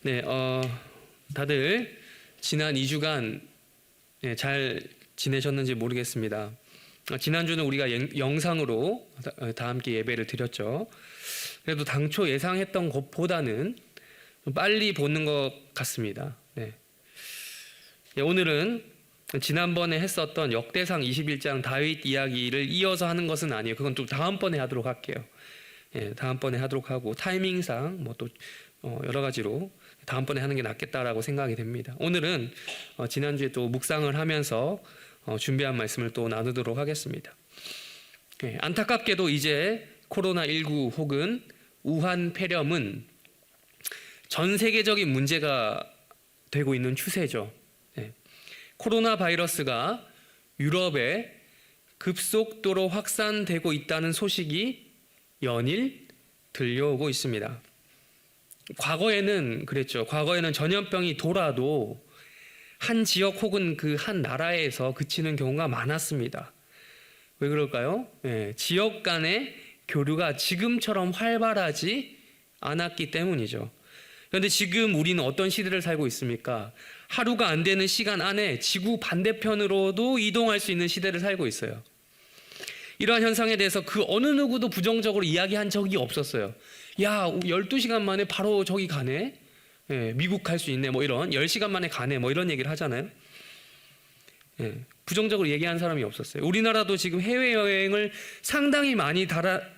네, 다들 지난 2주간 잘 지내셨는지 모르겠습니다. 지난주는 우리가 영상으로 다 함께 예배를 드렸죠. 그래도 당초 예상했던 것보다는 좀 빨리 보는 것 같습니다. 네. 오늘은 지난번에 했었던 역대상 21장 다윗 이야기를 이어서 하는 것은 아니에요. 그건 또 다음번에 하도록 할게요. 다음번에 하도록 하고 타이밍상 뭐 또 여러 가지로 다음번에 하는 게 낫겠다라고 생각이 됩니다. 오늘은 지난주에 또 묵상을 하면서 준비한 말씀을 또 나누도록 하겠습니다. 안타깝게도 이제 코로나19 혹은 우한 폐렴은 전 세계적인 문제가 되고 있는 추세죠. 코로나 바이러스가 유럽에 급속도로 확산되고 있다는 소식이 연일 들려오고 있습니다. 과거에는 그랬죠. 과거에는 전염병이 돌아도 한 지역 혹은 그 한 나라에서 그치는 경우가 많았습니다. 왜 그럴까요? 지역 간의 교류가 지금처럼 활발하지 않았기 때문이죠. 그런데 지금 우리는 어떤 시대를 살고 있습니까? 하루가 안 되는 시간 안에 지구 반대편으로도 이동할 수 있는 시대를 살고 있어요. 이러한 현상에 대해서 그 어느 누구도 부정적으로 이야기한 적이 없었어요. 야, 12시간 만에 바로 저기 가네? 미국 갈 수 있네? 뭐 이런 10시간 만에 가네? 뭐 이런 얘기를 하잖아요. 부정적으로 얘기한 사람이 없었어요. 우리나라도 지금 해외여행을 상당히 많이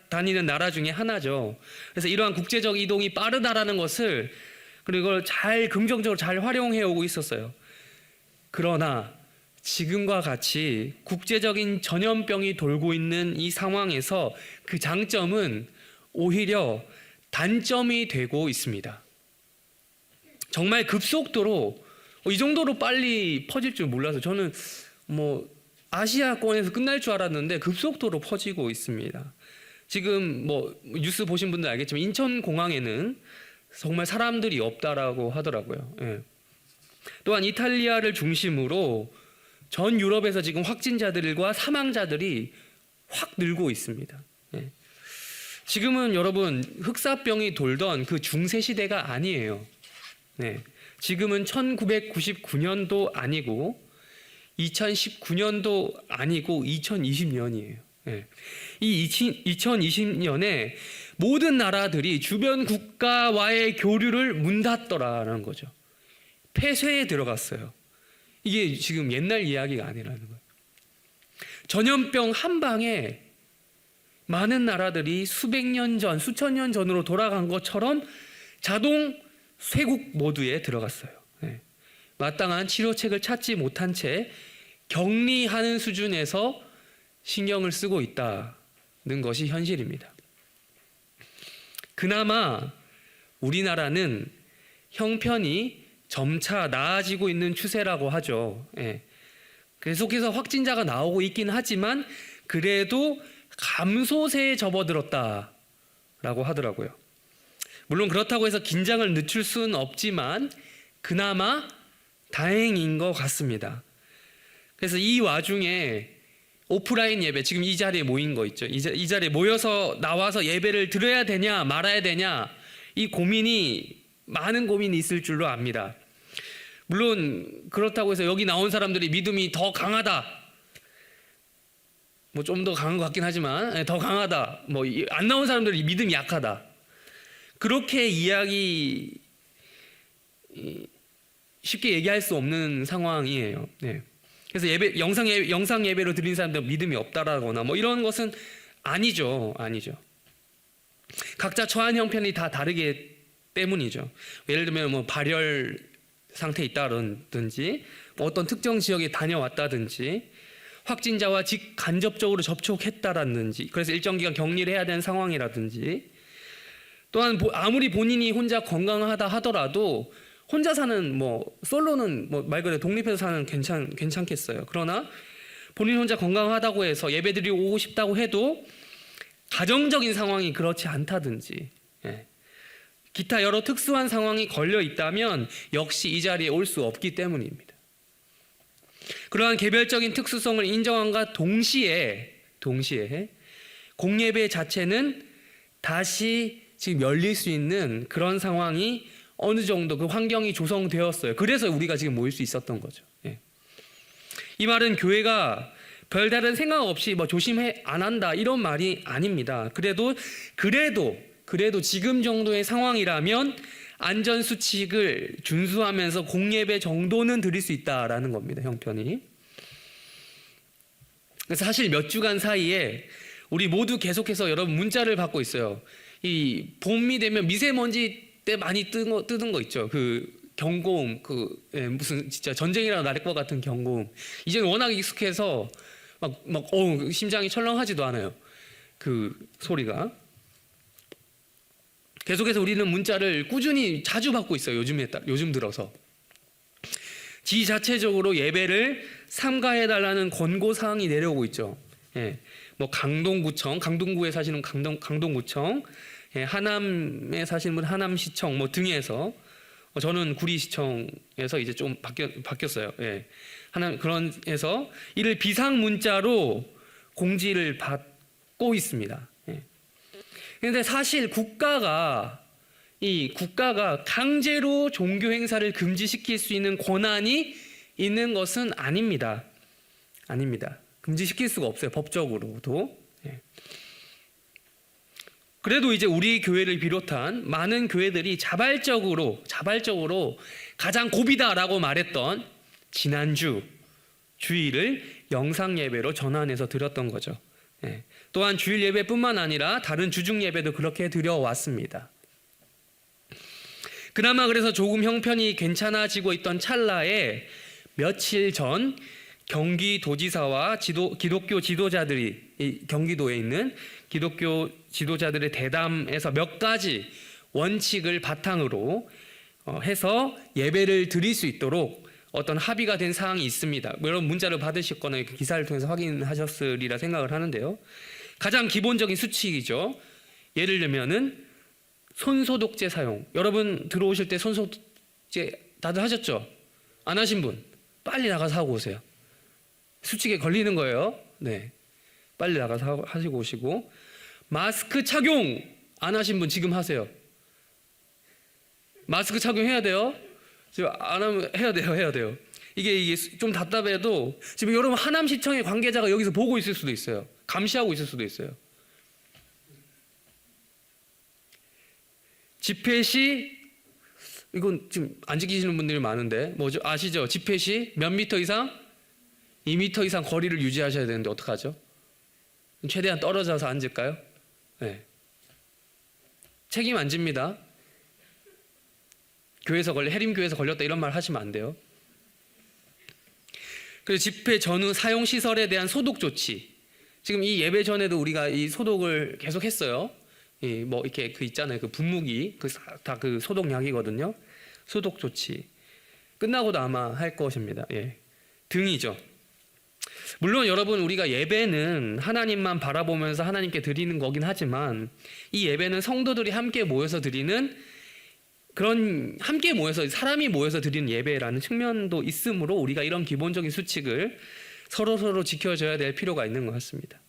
다니는 나라 중에 하나죠. 그래서 이러한 국제적 이동이 빠르다라는 것을 그리고 이걸 잘 긍정적으로 잘 활용해 오고 있었어요. 그러나 지금과 같이 국제적인 전염병이 돌고 있는 이 상황에서 그 장점은 오히려 단점이 되고 있습니다. 정말 급속도로 이 정도로 빨리 퍼질 줄 몰라서 저는 뭐 아시아권에서 끝날 줄 알았는데 급속도로 퍼지고 있습니다. 지금 뭐 뉴스 보신 분들 알겠지만 인천공항에는 정말 사람들이 없다라고 하더라고요. 또한 이탈리아를 중심으로 전 유럽에서 지금 확진자들과 사망자들이 확 늘고 있습니다. 지금은 여러분 흑사병이 돌던 그 중세 시대가 아니에요. 지금은 1999년도 아니고 2019년도 아니고 2020년이에요. 이 2020년에 모든 나라들이 주변 국가와의 교류를 문 닫더라라는 거죠. 폐쇄에 들어갔어요. 이게 지금 옛날 이야기가 아니라는 거예요. 전염병 한 방에 많은 나라들이 수백 년 전, 수천 년 전으로 돌아간 것처럼 자동 쇄국 모드에 들어갔어요. 마땅한 치료책을 찾지 못한 채 격리하는 수준에서 신경을 쓰고 있다는 것이 현실입니다. 그나마 우리나라는 형편이 점차 나아지고 있는 추세라고 하죠. 계속해서 확진자가 나오고 있긴 하지만 그래도 감소세에 접어들었다라고 하더라고요. 물론 그렇다고 해서 긴장을 늦출 수는 없지만 그나마 다행인 것 같습니다. 그래서 이 와중에 오프라인 예배, 지금 이 자리에 모인 거 있죠. 이 자리에 모여서 나와서 예배를 드려야 되냐 말아야 되냐 이 많은 고민이 있을 줄로 압니다. 물론 그렇다고 해서 여기 나온 사람들이 믿음이 더 강하다, 뭐 좀 더 강한 것 같긴 하지만 더 강하다, 뭐 안 나온 사람들이 믿음이 약하다, 그렇게 쉽게 얘기할 수 없는 상황이에요. 그래서 영상 예배로 드린 사람들 믿음이 없다라거나 뭐 이런 것은 아니죠. 각자 처한 형편이 다 다르기 때문이죠. 예를 들면 뭐 발열 상태에 있다든지 뭐 어떤 특정 지역에 다녀왔다든지 확진자와 직간접적으로 접촉했다라든지 그래서 일정 기간 격리를 해야 되는 상황이라든지, 또한 아무리 본인이 혼자 건강하다 하더라도 혼자 사는 솔로는 말 그대로 독립해서 사는 괜찮겠어요. 그러나 본인 혼자 건강하다고 해서 예배드리고 오고 싶다고 해도 가정적인 상황이 그렇지 않다든지 기타 여러 특수한 상황이 걸려 있다면 역시 이 자리에 올 수 없기 때문입니다. 그러한 개별적인 특수성을 인정함과 동시에 공예배 자체는 다시 지금 열릴 수 있는 그런 상황이 어느 정도 그 환경이 조성되었어요. 그래서 우리가 지금 모일 수 있었던 거죠. 예. 이 말은 교회가 별다른 생각 없이 뭐 조심해 안 한다 이런 말이 아닙니다. 그래도 지금 정도의 상황이라면 안전 수칙을 준수하면서 공예배 정도는 드릴 수 있다라는 겁니다. 형편이. 그래서 사실 몇 주간 사이에 우리 모두 계속해서 여러분 문자를 받고 있어요. 이 봄이 되면 미세먼지 때 많이 뜨는 거 있죠. 그 경고음, 무슨 진짜 전쟁이라도 날 것 같은 경고음. 이제는 워낙 익숙해서 심장이 철렁하지도 않아요. 그 소리가. 계속해서 우리는 문자를 꾸준히 자주 받고 있어요. 요즘 들어서. 지자체적으로 예배를 삼가해달라는 권고사항이 내려오고 있죠. 예. 뭐 강동구에 사시는 강동구청, 예. 하남에 사시는 분 하남시청 뭐 등에서, 저는 구리시청에서 이제 좀 바뀌었어요. 예. 그런 해서 이를 비상 문자로 공지를 받고 있습니다. 예. 그런데 사실 국가가 강제로 종교 행사를 금지시킬 수 있는 권한이 있는 것은 아닙니다. 금지시킬 수가 없어요. 법적으로도. 예. 그래도 이제 우리 교회를 비롯한 많은 교회들이 자발적으로 가장 고비다라고 말했던 지난주 주일을 영상 예배로 전환해서 드렸던 거죠. 예. 또한 주일 예배뿐만 아니라 다른 주중 예배도 그렇게 드려왔습니다. 그나마 그래서 조금 형편이 괜찮아지고 있던 찰나에 며칠 전 경기도지사와 기독교 지도자들이 경기도에 있는 기독교 지도자들의 대담에서 몇 가지 원칙을 바탕으로 해서 예배를 드릴 수 있도록 어떤 합의가 된 사항이 있습니다. 여러분 문자를 받으셨거나 기사를 통해서 확인하셨으리라 생각을 하는데요. 가장 기본적인 수칙이죠. 예를 들면은 손소독제 사용. 여러분 들어오실 때 손소독제 다들 하셨죠? 안 하신 분 빨리 나가서 하고 오세요. 수칙에 걸리는 거예요. 네, 빨리 나가서 하시고 오시고, 마스크 착용 안 하신 분 지금 하세요. 마스크 착용해야 돼요. 지금 안 하면 해야 돼요. 이게 좀 답답해도 지금 여러분 하남시청의 관계자가 여기서 보고 있을 수도 있어요. 감시하고 있을 수도 있어요. 집회 시 이건 지금 안 지키시는 분들이 많은데 뭐죠? 아시죠? 집회 시 몇 미터 이상? 2미터 이상 거리를 유지하셔야 되는데 어떡하죠? 최대한 떨어져서 앉을까요? 네. 책임 안 집니다. 해림교회에서 걸렸다 이런 말 하시면 안 돼요. 그리고 집회 전후 사용 시설에 대한 소독 조치. 지금 이 예배 전에도 우리가 이 소독을 계속 했어요. 뭐 이렇게 있잖아요. 그 분무기 다 그 소독약이거든요. 소독 조치 끝나고도 아마 할 것입니다. 예. 등이죠. 물론 여러분 우리가 예배는 하나님만 바라보면서 하나님께 드리는 거긴 하지만 이 예배는 성도들이 함께 모여서 드리는 그런 사람이 모여서 드리는 예배라는 측면도 있으므로 우리가 이런 기본적인 수칙을 서로 지켜줘야 될 필요가 있는 것 같습니다.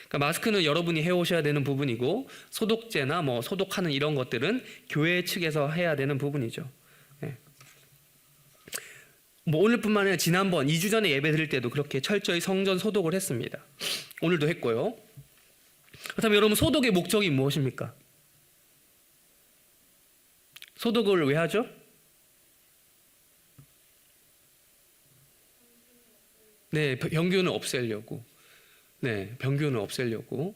그러니까 마스크는 여러분이 해오셔야 되는 부분이고 소독제나 뭐 소독하는 이런 것들은 교회 측에서 해야 되는 부분이죠. 네. 뭐 오늘뿐만 아니라 지난번 2주 전에 예배 드릴 때도 그렇게 철저히 성전 소독을 했습니다. 오늘도 했고요. 그렇다면 여러분 소독의 목적이 무엇입니까? 소독을 왜 하죠? 네, 병균을 없애려고. 네, 병균을 없애려고.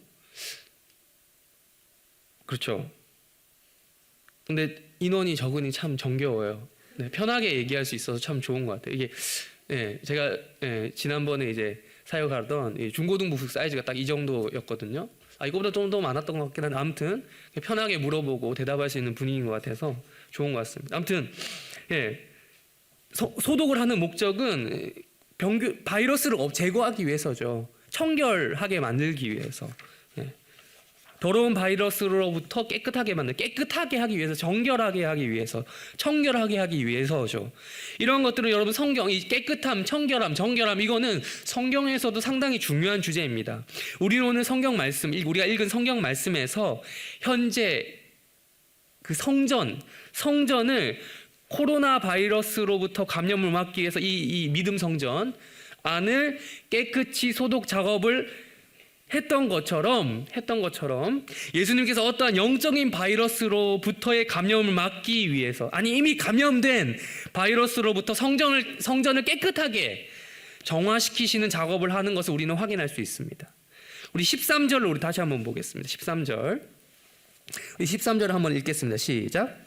그렇죠. 근데 인원이 적으니 참 정겨워요. 네, 편하게 얘기할 수 있어서 참 좋은 것 같아요. 이게 제가 지난번에 이제 사역하던 중고등부 사이즈가 딱 이 정도였거든요. 이거보다 좀 더 많았던 것 같긴 한데 아무튼 편하게 물어보고 대답할 수 있는 분위기인 것 같아서 좋은 것 같습니다. 아무튼 소독을 하는 목적은 바이러스를 제거하기 위해서죠. 청결하게 만들기 위해서. 더러운 바이러스로부터 깨끗하게 하기 위해서, 정결하게 하기 위해서, 청결하게 하기 위해서죠. 이런 것들은 여러분 이 깨끗함, 청결함, 정결함 이거는 성경에서도 상당히 중요한 주제입니다. 우리는 오늘 우리가 읽은 성경 말씀에서 현재 그 성전을 코로나 바이러스로부터 감염을 막기 위해서 이 믿음 성전 안을 깨끗이 소독 작업을 했던 것처럼 예수님께서 어떠한 영적인 바이러스로부터의 감염을 막기 위해서, 아니 이미 감염된 바이러스로부터 성전을 깨끗하게 정화시키시는 작업을 하는 것을 우리는 확인할 수 있습니다. 우리 13절을 우리 다시 한번 보겠습니다. 13절. 우리 13절을 한번 읽겠습니다. 시작.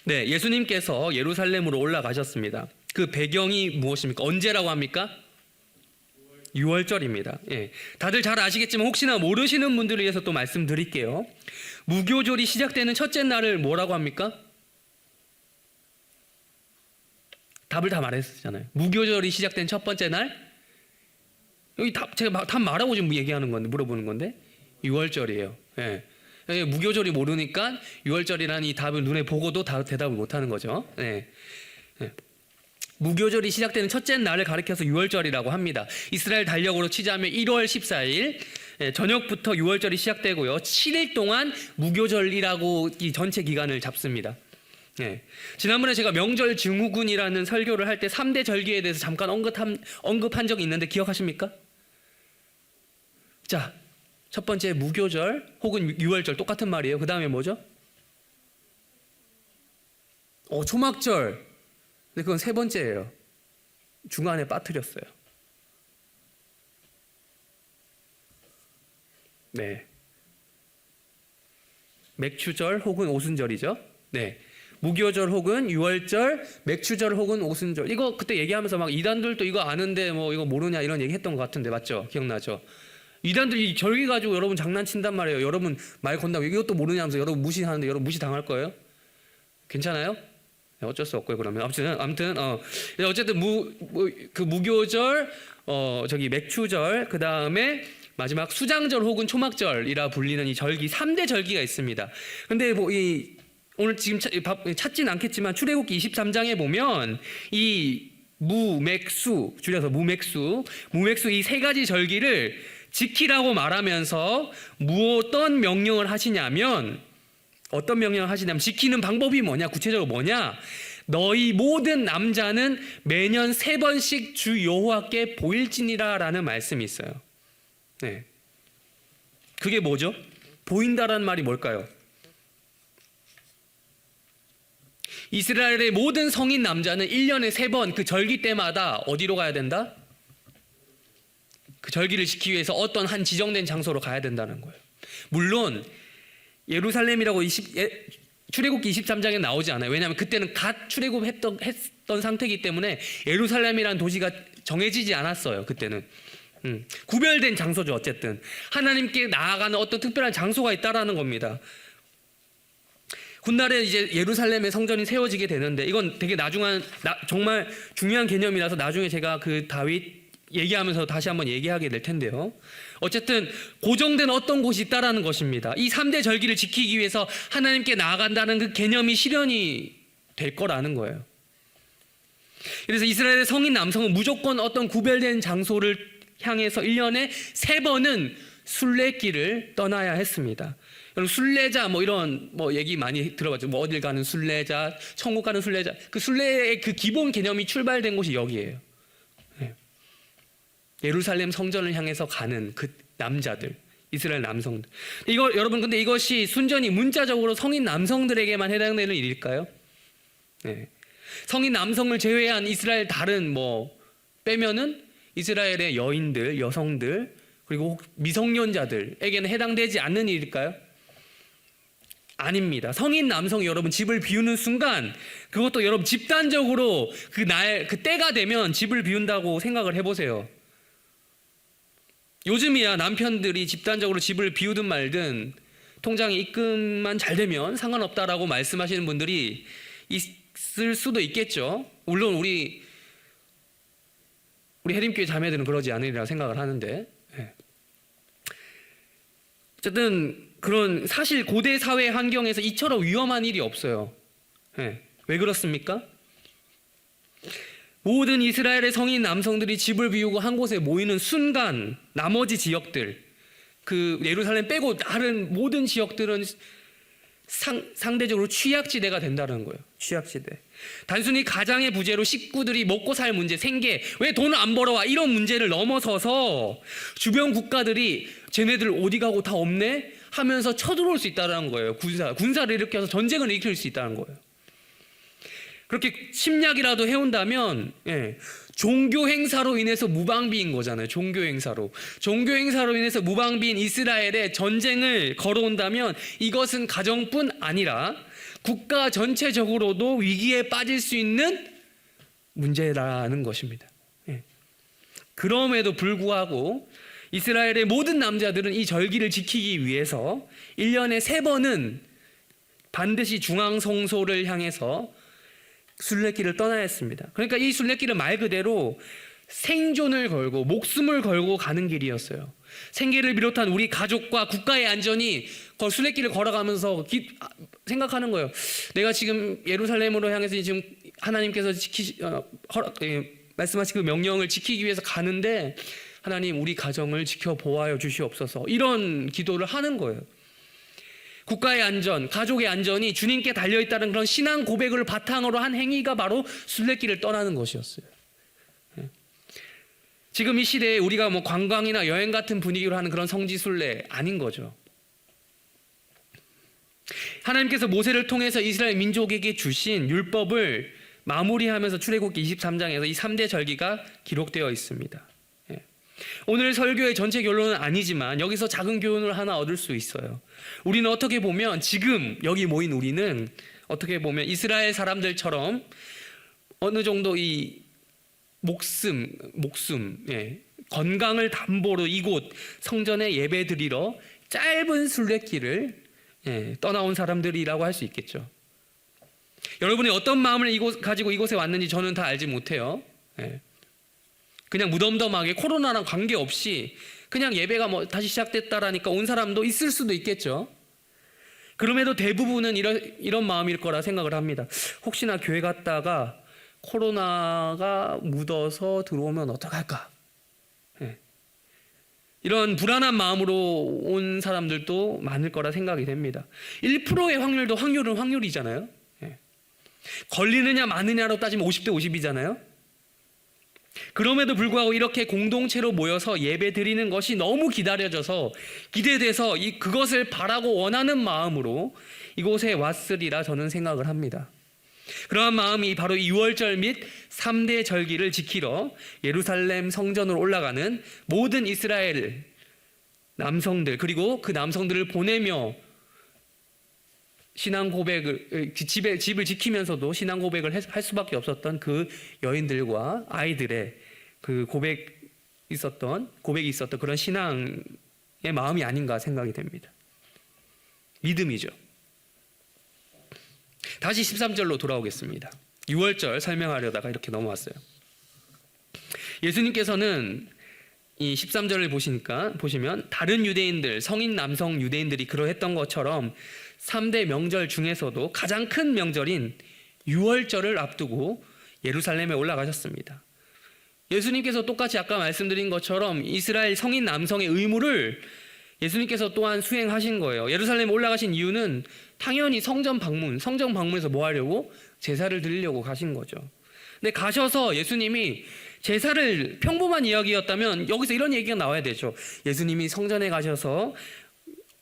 네, 예수님께서 예루살렘으로 올라가셨습니다. 그 배경이 무엇입니까? 언제라고 합니까? 6월절입니다. 예. 다들 잘 아시겠지만 혹시나 모르시는 분들을 위해서 또 말씀드릴게요. 무교절이 시작되는 첫째 날을 뭐라고 합니까? 답을 다 말했잖아요. 무교절이 시작된 첫 번째 날, 여기 제가 답 말하고 지금 얘기하는 건데, 물어보는 건데 6월절이에요. 예. 무교절이 모르니까 6월절이라는 이 답을 눈에 보고도 대답을 못하는 거죠. 네. 네. 무교절이 시작되는 첫째 날을 가리켜서 6월절이라고 합니다. 이스라엘 달력으로 치자면 1월 14일 저녁부터 6월절이 시작되고요. 7일 동안 무교절이라고 이 전체 기간을 잡습니다. 네. 지난번에 제가 명절 증후군이라는 설교를 할 때 3대 절기에 대해서 잠깐 언급한 적이 있는데 기억하십니까? 자, 첫 번째 무교절 혹은 6월절 똑같은 말이에요. 그 다음에 뭐죠? 초막절. 근데 그건 세 번째예요. 중간에 빠뜨렸어요. 네. 맥추절 혹은 오순절이죠. 네. 무교절 혹은 6월절, 맥추절 혹은 오순절. 이거 그때 얘기하면서 막 이단들도 이거 아는데 뭐 이거 모르냐 이런 얘기 했던 것 같은데 맞죠? 기억나죠? 이단들이 절기 가지고 여러분 장난친단 말이에요. 여러분 말 건다고 이것도 모르냐면서 여러분 무시하는데 여러분 무시 당할 거예요? 괜찮아요? 네, 어쩔 수 없고요. 그러면 아무튼 어쨌든 그 무교절, 맥추절, 그 다음에 마지막 수장절 혹은 초막절이라 불리는 이 절기 3대 절기가 있습니다. 근데 오늘 지금 찾진 않겠지만 출애굽기 23장에 보면 이 무맥수, 줄여서 무맥수 이 세 가지 절기를 지키라고 말하면서 어떤 명령을 하시냐면 지키는 방법이 뭐냐, 구체적으로 뭐냐, 너희 모든 남자는 매년 3번씩 주 여호와께 보일지니라 라는 말씀이 있어요. 네. 그게 뭐죠? 보인다라는 말이 뭘까요? 이스라엘의 모든 성인 남자는 1년에 3번 그 절기 때마다 어디로 가야 된다? 그 절기를 지키기 위해서 어떤 한 지정된 장소로 가야 된다는 거예요. 물론 예루살렘이라고 출애굽기 23장에 나오지 않아요. 왜냐하면 그때는 갓 출애굽했던 상태이기 때문에 예루살렘이라는 도시가 정해지지 않았어요. 그때는 구별된 장소죠. 어쨌든 하나님께 나아가는 어떤 특별한 장소가 있다라는 겁니다. 훗날에 이제 예루살렘의 성전이 세워지게 되는데 이건 되게 정말 중요한 개념이라서 나중에 제가 그 다윗 얘기하면서 다시 한번 얘기하게 될 텐데요. 어쨌든 고정된 어떤 곳이 있다라는 것입니다. 이 3대 절기를 지키기 위해서 하나님께 나아간다는 그 개념이 실현이 될 거라는 거예요. 그래서 이스라엘의 성인 남성은 무조건 어떤 구별된 장소를 향해서 1년에 3번은 순례길을 떠나야 했습니다. 여러분 순례자 이런 얘기 많이 들어봤죠. 어딜 가는 순례자, 천국 가는 순례자. 그 순례의 그 기본 개념이 출발된 곳이 여기예요. 예루살렘 성전을 향해서 가는 그 남자들, 이스라엘 남성들. 여러분 근데 이것이 순전히 문자적으로 성인 남성들에게만 해당되는 일일까요? 네. 성인 남성을 제외한 이스라엘 다른 빼면은 이스라엘의 여인들, 여성들 그리고 미성년자들에게는 해당되지 않는 일일까요? 아닙니다. 성인 남성이 여러분 집을 비우는 순간 그것도 여러분 집단적으로 그 때가 되면 집을 비운다고 생각을 해보세요. 요즘이야 남편들이 집단적으로 집을 비우든 말든 통장에 입금만 잘 되면 상관없다라고 말씀하시는 분들이 있을 수도 있겠죠. 물론 우리 해림교회 자매들은 그러지 않으리라 생각을 하는데 어쨌든 그런 사실 고대 사회 환경에서 이처럼 위험한 일이 없어요. 왜 그렇습니까? 모든 이스라엘의 성인 남성들이 집을 비우고 한 곳에 모이는 순간 나머지 지역들, 그 예루살렘 빼고 다른 모든 지역들은 상대적으로 취약지대가 된다는 거예요. 취약지대. 단순히 가장의 부재로 식구들이 먹고 살 문제, 생계, 왜 돈을 안 벌어와, 이런 문제를 넘어서서 주변 국가들이 쟤네들 어디 가고 다 없네 하면서 쳐들어올 수 있다는 거예요. 군사를 일으켜서 전쟁을 일으킬 수 있다는 거예요. 그렇게 침략이라도 해온다면 종교 행사로 인해서 무방비인 거잖아요. 종교 행사로 인해서 무방비인 이스라엘에 전쟁을 걸어온다면 이것은 가정뿐 아니라 국가 전체적으로도 위기에 빠질 수 있는 문제라는 것입니다. 그럼에도 불구하고 이스라엘의 모든 남자들은 이 절기를 지키기 위해서 1년에 3번은 반드시 중앙성소를 향해서 순례길을 떠나야 했습니다. 그러니까 이 순례길은 말 그대로 생존을 걸고 목숨을 걸고 가는 길이었어요. 생계를 비롯한 우리 가족과 국가의 안전이 순례길을 걸어가면서 생각하는 거예요. 내가 지금 예루살렘으로 향해서 지금 하나님께서 말씀하신 그 명령을 지키기 위해서 가는데 하나님 우리 가정을 지켜보아여 주시옵소서, 이런 기도를 하는 거예요. 국가의 안전, 가족의 안전이 주님께 달려있다는 그런 신앙 고백을 바탕으로 한 행위가 바로 순례길을 떠나는 것이었어요. 지금 이 시대에 우리가 뭐 관광이나 여행 같은 분위기로 하는 그런 성지순례 아닌 거죠. 하나님께서 모세를 통해서 이스라엘 민족에게 주신 율법을 마무리하면서 출애굽기 23장에서 이 3대 절기가 기록되어 있습니다. 오늘 설교의 전체 결론은 아니지만 여기서 작은 교훈을 하나 얻을 수 있어요. 우리는 어떻게 보면 지금 여기 모인 우리는 어떻게 보면 이스라엘 사람들처럼 어느 정도 이 목숨, 건강을 담보로 이곳 성전에 예배드리러 짧은 순례길을 떠나온 사람들이라고 할 수 있겠죠. 여러분이 어떤 마음을 가지고 이곳에 왔는지 저는 다 알지 못해요. 그냥 무덤덤하게 코로나랑 관계없이 그냥 예배가 뭐 다시 시작됐다라니까 온 사람도 있을 수도 있겠죠. 그럼에도 대부분은 이런 마음일 거라 생각을 합니다. 혹시나 교회 갔다가 코로나가 묻어서 들어오면 어떡할까? 이런 불안한 마음으로 온 사람들도 많을 거라 생각이 됩니다. 1%의 확률은 확률이잖아요. 걸리느냐 마느냐로 따지면 50대 50이잖아요. 그럼에도 불구하고 이렇게 공동체로 모여서 예배 드리는 것이 너무 기다려져서 기대돼서 그것을 바라고 원하는 마음으로 이곳에 왔으리라 저는 생각을 합니다. 그러한 마음이 바로 6월절 및 3대 절기를 지키러 예루살렘 성전으로 올라가는 모든 이스라엘 남성들, 그리고 그 남성들을 보내며 신앙 고백을 집을 지키면서도 신앙 고백을 할 수밖에 없었던 그 여인들과 아이들의 그 고백이 있었던 그런 신앙의 마음이 아닌가 생각이 됩니다. 믿음이죠. 다시 13절로 돌아오겠습니다. 6월절 설명하려다가 이렇게 넘어왔어요. 예수님께서는 이 13절을 보시면 다른 유대인들, 성인 남성 유대인들이 그러했던 것처럼 3대 명절 중에서도 가장 큰 명절인 6월절을 앞두고 예루살렘에 올라가셨습니다. 예수님께서 똑같이 아까 말씀드린 것처럼 이스라엘 성인 남성의 의무를 예수님께서 또한 수행하신 거예요. 예루살렘에 올라가신 이유는 당연히 성전 방문에서 뭐 하려고? 제사를 드리려고 가신 거죠. 근데 가셔서 예수님이 제사를 평범한 이야기였다면 여기서 이런 얘기가 나와야 되죠. 예수님이 성전에 가셔서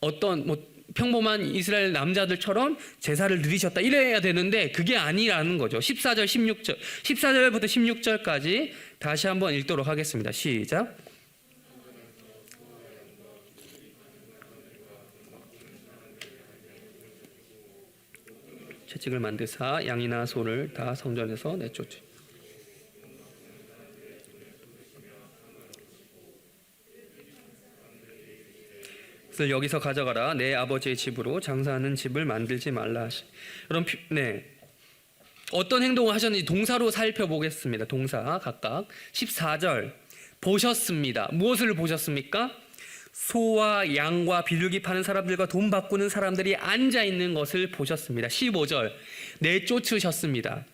어떤 평범한 이스라엘 남자들처럼 제사를 드리셨다 이래야 되는데 그게 아니라는 거죠. 14절부터 16절까지 다시 한번 읽도록 하겠습니다. 시작. 채찍을 만드사 양이나 소를 다 성전에서 내쫓으. 그래서 여기서 가져가라. 내 아버지의 집으로 장사하는 집을 만들지 말라 하시. 그럼 어떤 행동을 하셨는지 동사로 살펴보겠습니다. 동사 각각. 14절 보셨습니다. 무엇을 보셨습니까? 소와 양과 비둘기 파는 사람들과 돈 바꾸는 사람들이 앉아 있는 것을 보셨습니다. 15절 내쫓으셨습니다.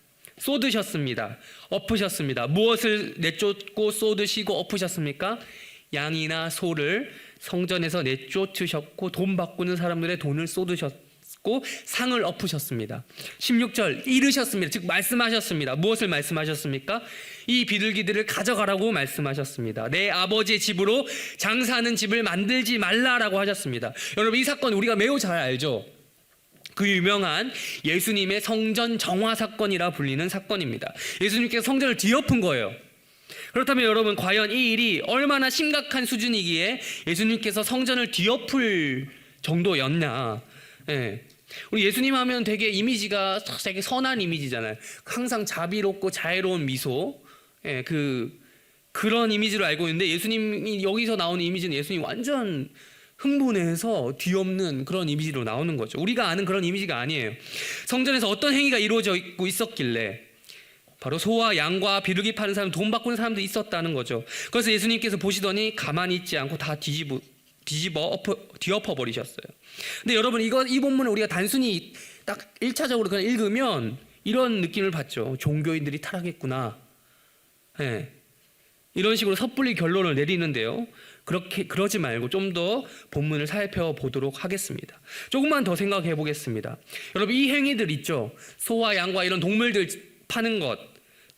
쏟으셨습니다. 엎으셨습니다. 무엇을 내쫓고 쏟으시고 엎으셨습니까? 양이나 소를 성전에서 내쫓으셨고 돈 바꾸는 사람들의 돈을 쏟으셨고 상을 엎으셨습니다. 16절 이르셨습니다. 즉 말씀하셨습니다. 무엇을 말씀하셨습니까? 이 비둘기들을 가져가라고 말씀하셨습니다. 내 아버지의 집으로 장사하는 집을 만들지 말라라고 하셨습니다. 여러분 이 사건 우리가 매우 잘 알죠. 그 유명한 예수님의 성전 정화 사건이라 불리는 사건입니다. 예수님께서 성전을 뒤엎은 거예요. 그렇다면 여러분 과연 이 일이 얼마나 심각한 수준이기에 예수님께서 성전을 뒤엎을 정도였냐. 예. 우리 예수님 하면 되게 이미지가 되게 선한 이미지잖아요. 항상 자비롭고 자애로운 미소. 예, 그런 이미지로 알고 있는데 예수님이 여기서 나오는 이미지는 예수님 완전 흥분해서 뒤엎는 그런 이미지로 나오는 거죠. 우리가 아는 그런 이미지가 아니에요. 성전에서 어떤 행위가 이루어져 있었길래 바로 소와 양과 비둘기 파는 사람, 돈 바꾸는 사람도 있었다는 거죠. 그래서 예수님께서 보시더니 가만히 있지 않고 다 뒤엎어 버리셨어요. 근데 여러분 이 본문을 우리가 단순히 딱 1차적으로 그냥 읽으면 이런 느낌을 받죠. 종교인들이 타락했구나. 네. 이런 식으로 섣불리 결론을 내리는데요. 그러지 말고 좀 더 본문을 살펴보도록 하겠습니다. 조금만 더 생각해 보겠습니다. 여러분 이 행위들 있죠. 소와 양과 이런 동물들 파는 것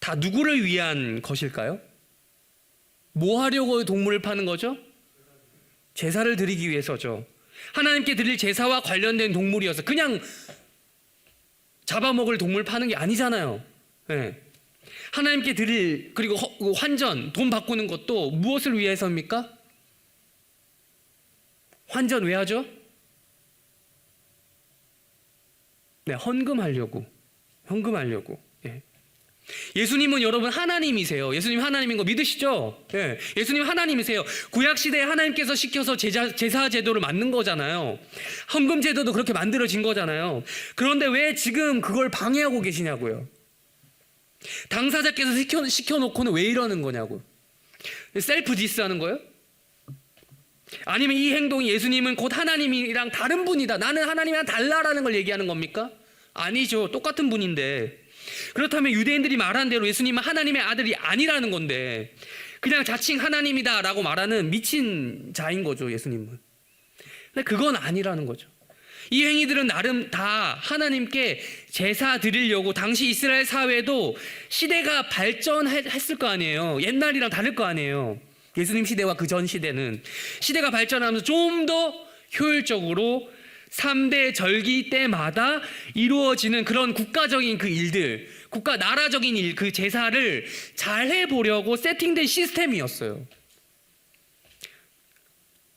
다 누구를 위한 것일까요? 뭐 하려고 동물을 파는 거죠? 제사를 드리기 위해서죠. 하나님께 드릴 제사와 관련된 동물이어서 그냥 잡아먹을 동물 파는 게 아니잖아요. 네. 하나님께 드릴 그리고 환전, 돈 바꾸는 것도 무엇을 위해서입니까? 환전 왜 하죠? 네, 헌금하려고. 예. 예수님은 여러분 하나님이세요. 예수님 하나님인 거 믿으시죠? 예. 예수님 하나님이세요. 구약 시대에 하나님께서 시켜서 제사 제도를 만든 거잖아요. 헌금 제도도 그렇게 만들어진 거잖아요. 그런데 왜 지금 그걸 방해하고 계시냐고요. 당사자께서 시켜놓고는 왜 이러는 거냐고. 셀프 디스하는 거예요? 아니면 이 행동이 예수님은 곧 하나님이랑 다른 분이다, 나는 하나님이랑 달라라는 걸 얘기하는 겁니까? 아니죠. 똑같은 분인데. 그렇다면 유대인들이 말한 대로 예수님은 하나님의 아들이 아니라는 건데 그냥 자칭 하나님이다라고 말하는 미친 자인 거죠. 예수님은. 근데 그건 아니라는 거죠. 이 행위들은 나름 다 하나님께 제사 드리려고 당시 이스라엘 사회도 시대가 발전했을 거 아니에요. 옛날이랑 다를 거 아니에요. 예수님 시대와 그 전 시대는 시대가 발전하면서 좀 더 효율적으로 3대 절기 때마다 이루어지는 그런 국가적인 그 일들, 나라적인 일, 그 제사를 잘 해보려고 세팅된 시스템이었어요.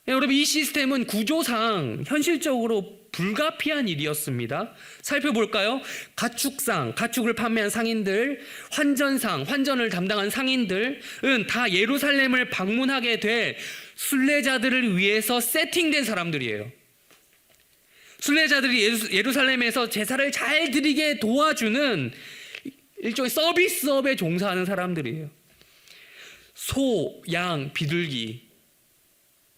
여러분 이 시스템은 구조상 현실적으로 불가피한 일이었습니다. 살펴볼까요? 가축상, 가축을 판매한 상인들, 환전을 담당한 상인들은 다 예루살렘을 방문하게 될 순례자들을 위해서 세팅된 사람들이에요. 순례자들이 예루살렘에서 제사를 잘 드리게 도와주는 일종의 서비스업에 종사하는 사람들이에요. 소, 양, 비둘기.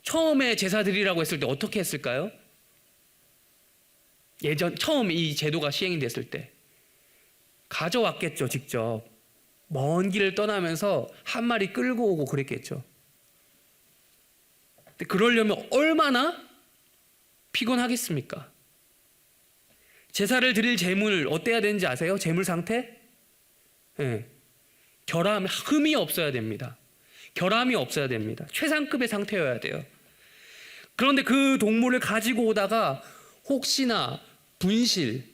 처음에 제사 드리라고 했을 때 어떻게 했을까요? 처음 이 제도가 시행이 됐을 때 가져왔겠죠. 직접 먼 길을 떠나면서 한 마리 끌고 오고 그랬겠죠. 근데 그러려면 얼마나 피곤하겠습니까? 제사를 드릴 재물 어때야 되는지 아세요? 재물 상태? 네. 흠이 없어야 됩니다. 결함이 없어야 됩니다. 최상급의 상태여야 돼요. 그런데 그 동물을 가지고 오다가 혹시나 분실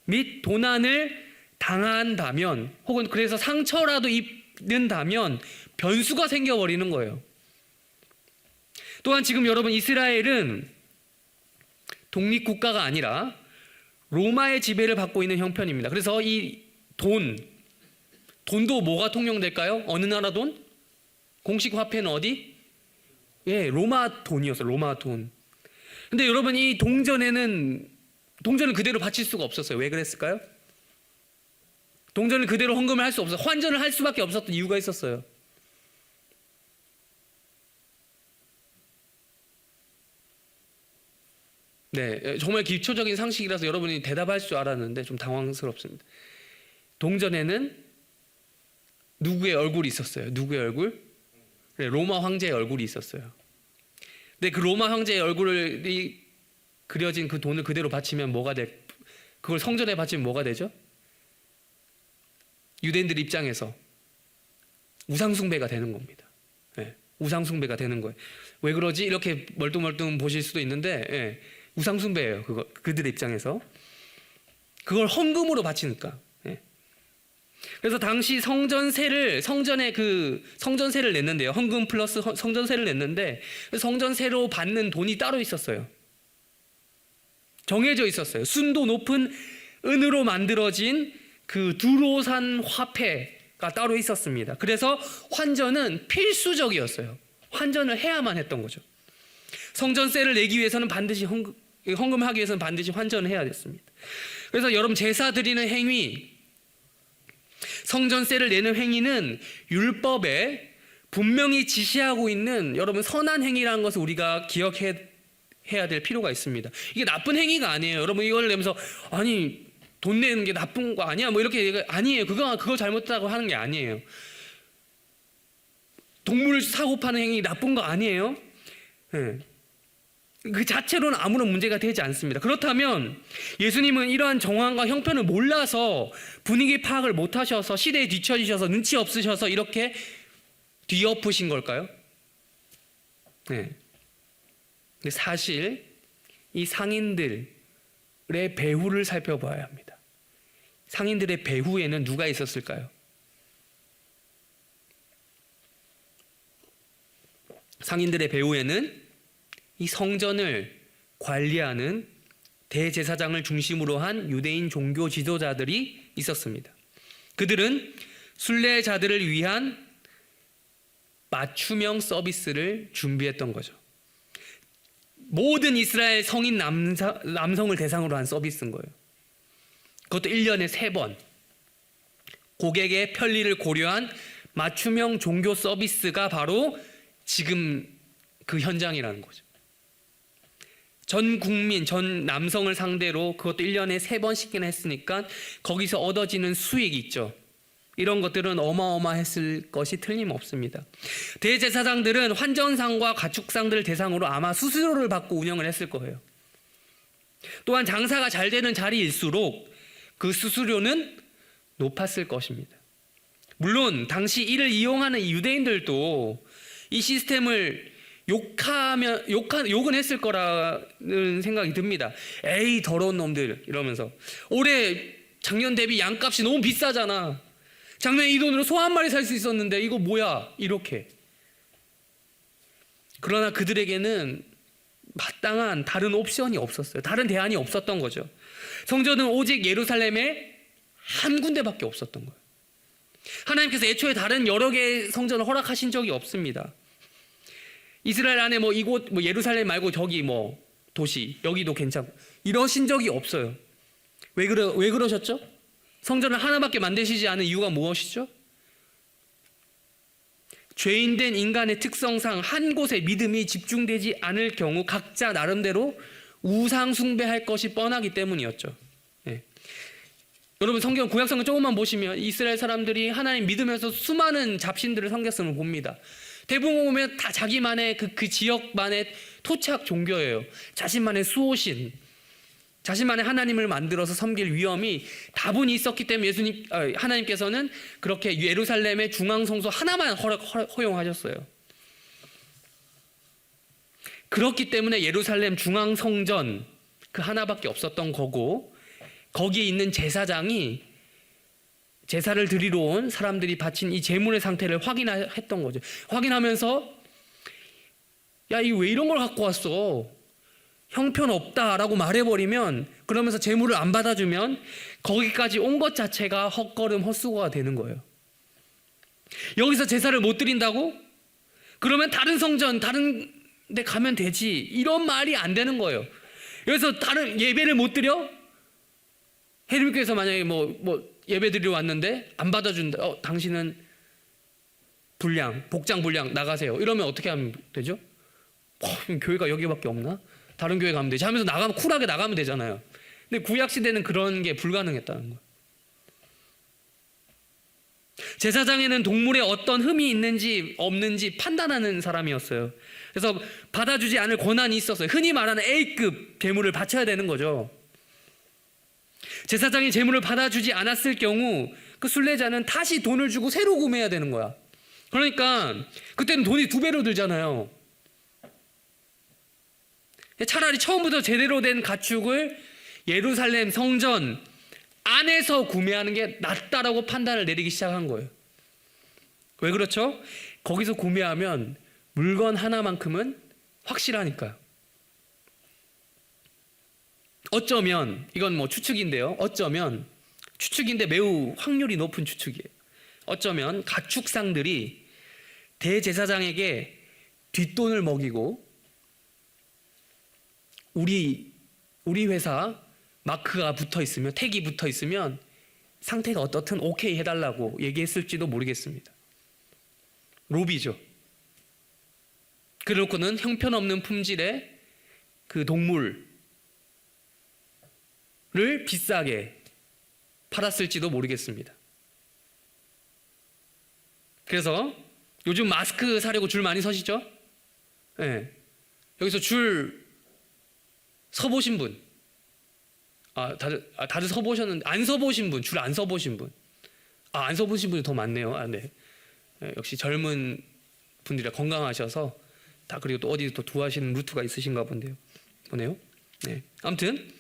및 도난을 당한다면 혹은 그래서 상처라도 입는다면 변수가 생겨버리는 거예요. 또한 지금 여러분 이스라엘은 독립국가가 아니라 로마의 지배를 받고 있는 형편입니다. 그래서 이 돈도 뭐가 통용될까요? 어느 나라 돈? 공식 화폐는 어디? 예, 로마 돈이었어요. 로마 돈. 근데 여러분 이 동전을 그대로 바칠 수가 없었어요. 왜 그랬을까요? 동전을 그대로 헌금을 할 수 없어요. 환전을 할 수밖에 없었던 이유가 있었어요. 네, 정말 기초적인 상식이라서 여러분이 대답할 줄 알았는데 좀 당황스럽습니다. 동전에는 누구의 얼굴이 있었어요? 누구의 얼굴? 네, 로마 황제의 얼굴이 있었어요. 근데 그 로마 황제의 얼굴이 그려진 그 돈을 그대로 바치면 뭐가 돼? 그걸 성전에 바치면 뭐가 되죠? 유대인들 입장에서 우상숭배가 되는 겁니다. 네, 우상숭배가 되는 거예요. 왜 그러지? 이렇게 멀뚱멀뚱 보실 수도 있는데 예, 우상숭배예요. 그들의 입장에서 그걸 헌금으로 바치니까. 예. 그래서 당시 성전세를 냈는데요. 헌금 플러스 성전세를 냈는데 성전세로 받는 돈이 따로 있었어요. 정해져 있었어요. 순도 높은 은으로 만들어진 그 두로산 화폐가 따로 있었습니다. 그래서 환전은 필수적이었어요. 환전을 해야만 했던 거죠. 성전세를 내기 위해서는 반드시 헌금을 하기 위해서는 반드시 환전을 해야 됐습니다. 그래서 여러분 제사 드리는 행위, 성전세를 내는 행위는 율법에 분명히 지시하고 있는 여러분 선한 행위라는 것을 우리가 기억해야 될 필요가 있습니다. 이게 나쁜 행위가 아니에요. 여러분 이걸 내면서 아니 돈 내는 게 나쁜 거 아니야? 뭐 이렇게 아니에요. 그거 잘못했다고 하는 게 아니에요. 동물 사고 파는 행위 나쁜 거 아니에요. 네. 그 자체로는 아무런 문제가 되지 않습니다. 그렇다면 예수님은 이러한 정황과 형편을 몰라서 분위기 파악을 못하셔서 시대에 뒤처지셔서 눈치 없으셔서 이렇게 뒤엎으신 걸까요? 네. 근데 사실 이 상인들의 배후를 살펴봐야 합니다. 상인들의 배후에는 누가 있었을까요? 상인들의 배후에는 이 성전을 관리하는 대제사장을 중심으로 한 유대인 종교 지도자들이 있었습니다. 그들은 순례자들을 위한 맞춤형 서비스를 준비했던 거죠. 모든 이스라엘 성인 남성을 대상으로 한 서비스인 거예요. 그것도 1년에 3번. 고객의 편리를 고려한 맞춤형 종교 서비스가 바로 지금 그 현장이라는 거죠. 전 국민, 전 남성을 상대로 그것도 1년에 3번씩이나 했으니까 거기서 얻어지는 수익이 있죠. 이런 것들은 어마어마했을 것이 틀림없습니다. 대제사장들은 환전상과 가축상들을 대상으로 아마 수수료를 받고 운영을 했을 거예요. 또한 장사가 잘 되는 자리일수록 그 수수료는 높았을 것입니다. 물론 당시 이를 이용하는 유대인들도 이 시스템을 욕은 했을 거라는 생각이 듭니다. 에이 더러운 놈들 이러면서 올해 작년 대비 양값이 너무 비싸잖아. 작년에 이 돈으로 소 한 마리 살 수 있었는데 이거 뭐야 이렇게. 그러나 그들에게는 마땅한 다른 옵션이 없었어요. 다른 대안이 없었던 거죠. 성전은 오직 예루살렘에 한 군데밖에 없었던 거예요. 하나님께서 애초에 다른 여러 개의 성전을 허락하신 적이 없습니다. 이스라엘 안에 뭐 이곳 뭐 예루살렘 말고 저기 뭐 도시 여기도 괜찮고 이러신 적이 없어요. 왜 그러셨죠? 성전을 하나밖에 만드시지 않은 이유가 무엇이죠? 죄인된 인간의 특성상 한 곳에 믿음이 집중되지 않을 경우 각자 나름대로 우상 숭배할 것이 뻔하기 때문이었죠. 네. 여러분 성경 구약성경 조금만 보시면 이스라엘 사람들이 하나님 믿으면서 수많은 잡신들을 섬겼음을 봅니다. 대부분 보면 다 자기만의 그 지역만의 토착 종교예요. 자신만의 수호신, 자신만의 하나님을 만들어서 섬길 위험이 다분히 있었기 때문에 하나님께서는 그렇게 예루살렘의 중앙성소 하나만 허용하셨어요. 그렇기 때문에 예루살렘 중앙성전 그 하나밖에 없었던 거고 거기에 있는 제사장이 제사를 드리러 온 사람들이 바친 이 제물의 상태를 확인했던 거죠. 확인하면서 야 이거 왜 이런 걸 갖고 왔어? 형편없다라고 말해버리면 그러면서 제물을 안 받아주면 거기까지 온 것 자체가 헛걸음 헛수고가 되는 거예요. 여기서 제사를 못 드린다고? 그러면 다른 성전 다른 데 가면 되지 이런 말이 안 되는 거예요. 여기서 다른 예배를 못 드려? 해림교회에서 만약에 뭐 예배 드리러 왔는데 안 받아준다. 당신은 복장 불량 나가세요. 이러면 어떻게 하면 되죠? 교회가 여기밖에 없나? 다른 교회 가면 되지 하면서 쿨하게 나가면 되잖아요. 근데 구약 시대는 그런 게 불가능했다는 거예요. 제사장에는 동물에 어떤 흠이 있는지 없는지 판단하는 사람이었어요. 그래서 받아주지 않을 권한이 있었어요. 흔히 말하는 A급 제물을 바쳐야 되는 거죠. 제사장이 제물을 받아주지 않았을 경우 그 순례자는 다시 돈을 주고 새로 구매해야 되는 거야. 그러니까 그때는 돈이 2배로 들잖아요. 차라리 처음부터 제대로 된 가축을 예루살렘 성전 안에서 구매하는 게 낫다라고 판단을 내리기 시작한 거예요. 왜 그렇죠? 거기서 구매하면 물건 하나만큼은 확실하니까요. 어쩌면 이건 뭐 추측인데요. 어쩌면 추측인데 매우 확률이 높은 추측이에요. 어쩌면 가축상들이 대제사장에게 뒷돈을 먹이고 우리 회사 마크가 붙어 있으면, 택이 붙어 있으면 상태가 어떻든 오케이 해달라고 얘기했을지도 모르겠습니다. 로비죠. 그렇고는 형편없는 품질의 그 동물을 비싸게 팔았을지도 모르겠습니다. 그래서 요즘 마스크 사려고 줄 많이 서시죠? 네. 여기서 줄 서보신 분, 다들 서보셨는데 안 서보신 분, 줄 안 서보신 분, 안 서보신 분이 더 많네요. 네. 역시 젊은 분들이 건강하셔서 다, 그리고 또 어디 또 두하시는 루트가 있으신가 보네요. 네. 아무튼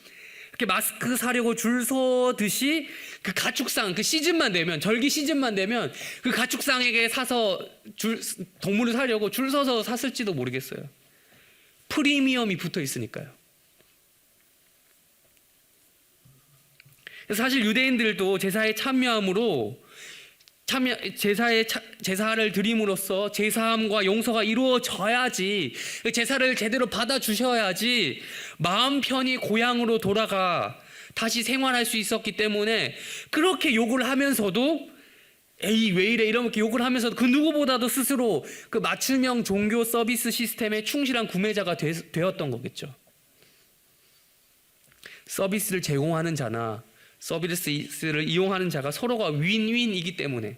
이렇게 마스크 사려고 줄 서듯이 그 가축상, 그 시즌만 되면, 절기 시즌만 되면 그 가축상에게 사서 동물을 사려고 줄 서서 샀을지도 모르겠어요. 프리미엄이 붙어 있으니까요. 사실 유대인들도 제사에 참여함으로 제사를 드림으로써 제사함과 용서가 이루어져야지, 제사를 제대로 받아주셔야지 마음 편히 고향으로 돌아가 다시 생활할 수 있었기 때문에 그렇게 욕을 하면서도 에이 왜 이래 이렇게 욕을 하면서도 그 누구보다도 스스로 그 맞춤형 종교 서비스 시스템에 충실한 구매자가 되었던 거겠죠. 서비스를 제공하는 자나 서비스를 이용하는 자가 서로가 윈윈이기 때문에.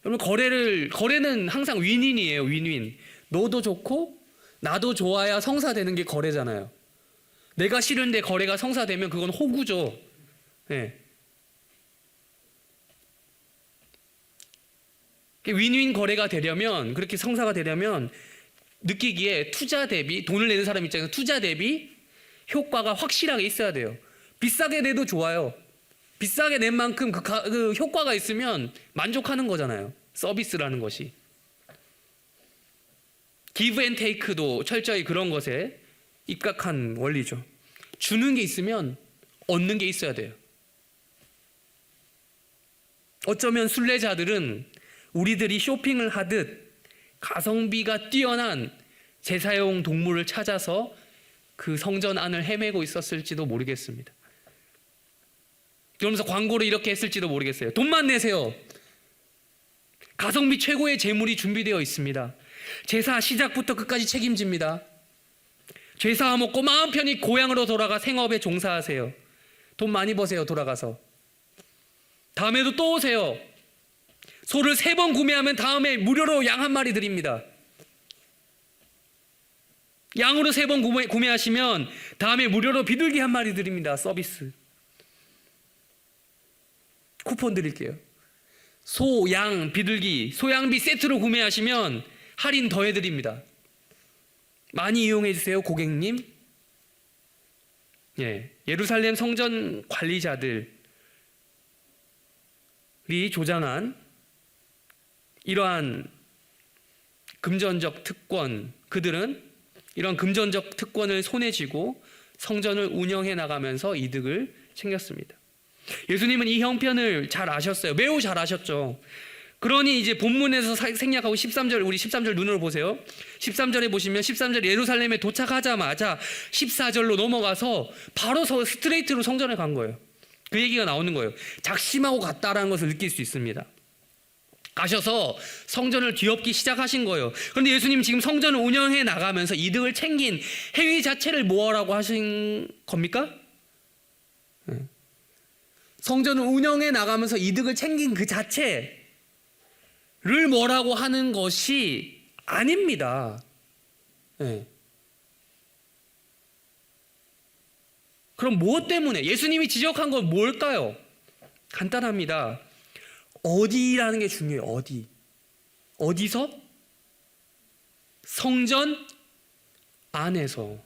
여러분, 거래는 항상 윈윈이에요. 윈윈. 너도 좋고 나도 좋아야 성사되는 게 거래잖아요. 내가 싫은데 거래가 성사되면 그건 호구죠. 네. 윈윈 거래가 되려면, 그렇게 성사가 되려면 느끼기에 투자 대비, 돈을 내는 사람 입장에서 투자 대비 효과가 확실하게 있어야 돼요. 비싸게 내도 좋아요. 비싸게 낸 만큼 그 효과가 있으면 만족하는 거잖아요. 서비스라는 것이. 기브 앤 테이크도 철저히 그런 것에 입각한 원리죠. 주는 게 있으면 얻는 게 있어야 돼요. 어쩌면 순례자들은 우리들이 쇼핑을 하듯 가성비가 뛰어난 제사용 동물을 찾아서 그 성전 안을 헤매고 있었을지도 모르겠습니다. 그러면서 광고를 이렇게 했을지도 모르겠어요. 돈만 내세요. 가성비 최고의 제물이 준비되어 있습니다. 제사 시작부터 끝까지 책임집니다. 제사 먹고 마음 편히 고향으로 돌아가 생업에 종사하세요. 돈 많이 버세요. 돌아가서. 다음에도 또 오세요. 소를 3번 구매하면 다음에 무료로 양 1마리 드립니다. 양으로 3번 구매하시면 다음에 무료로 비둘기 1마리 드립니다. 서비스. 쿠폰 드릴게요. 소, 양, 비둘기, 소양비 세트로 구매하시면 할인 더 해드립니다. 많이 이용해 주세요, 고객님. 예, 예루살렘 성전 관리자들이 조장한 이러한 금전적 특권, 그들은 이런 금전적 특권을 손에 쥐고 성전을 운영해 나가면서 이득을 챙겼습니다. 예수님은 이 형편을 잘 아셨어요. 매우 잘 아셨죠. 그러니 이제 본문에서 생략하고 13절, 우리 13절 눈으로 보세요. 13절에 보시면 13절 예루살렘에 도착하자마자 14절로 넘어가서 바로 스트레이트로 성전에 간 거예요. 그 얘기가 나오는 거예요. 작심하고 갔다라는 것을 느낄 수 있습니다. 가셔서 성전을 뒤엎기 시작하신 거예요. 그런데 예수님 지금 성전을 운영해 나가면서 이득을 챙긴 행위 자체를 뭐라고 하신 겁니까? 성전을 운영해 나가면서 이득을 챙긴 그 자체를 뭐라고 하는 것이 아닙니다. 네. 그럼 무엇 때문에? 예수님이 지적한 건 뭘까요? 간단합니다. 어디라는 게 중요해요. 어디. 어디서? 성전 안에서.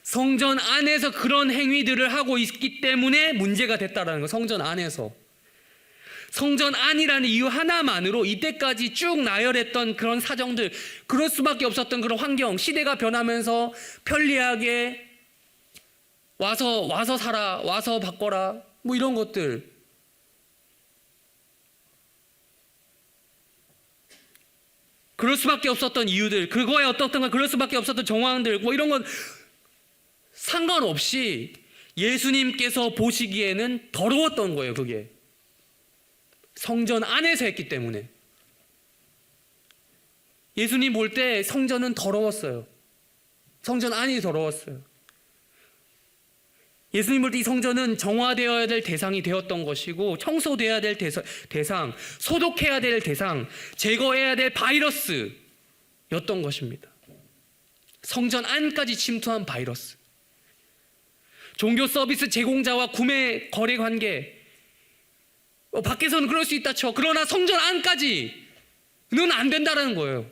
성전 안에서 그런 행위들을 하고 있기 때문에 문제가 됐다라는 거. 성전 안에서. 성전 안이라는 이유 하나만으로 이때까지 쭉 나열했던 그런 사정들, 그럴 수밖에 없었던 그런 환경, 시대가 변하면서 편리하게 와서 살아, 와서 바꿔라, 뭐 이런 것들. 그럴 수밖에 없었던 이유들, 그거에 어떻던가 그럴 수밖에 없었던 정황들, 뭐 이런 건 상관없이 예수님께서 보시기에는 더러웠던 거예요, 그게. 성전 안에서 했기 때문에. 예수님 볼 때 성전은 더러웠어요. 성전 안이 더러웠어요. 예수님 볼 때 이 성전은 정화되어야 될 대상이 되었던 것이고, 청소되어야 될 대상, 소독해야 될 대상, 제거해야 될 바이러스였던 것입니다. 성전 안까지 침투한 바이러스. 종교 서비스 제공자와 구매 거래 관계, 밖에서는 그럴 수 있다 쳐. 그러나 성전 안까지는 안 된다라는 거예요.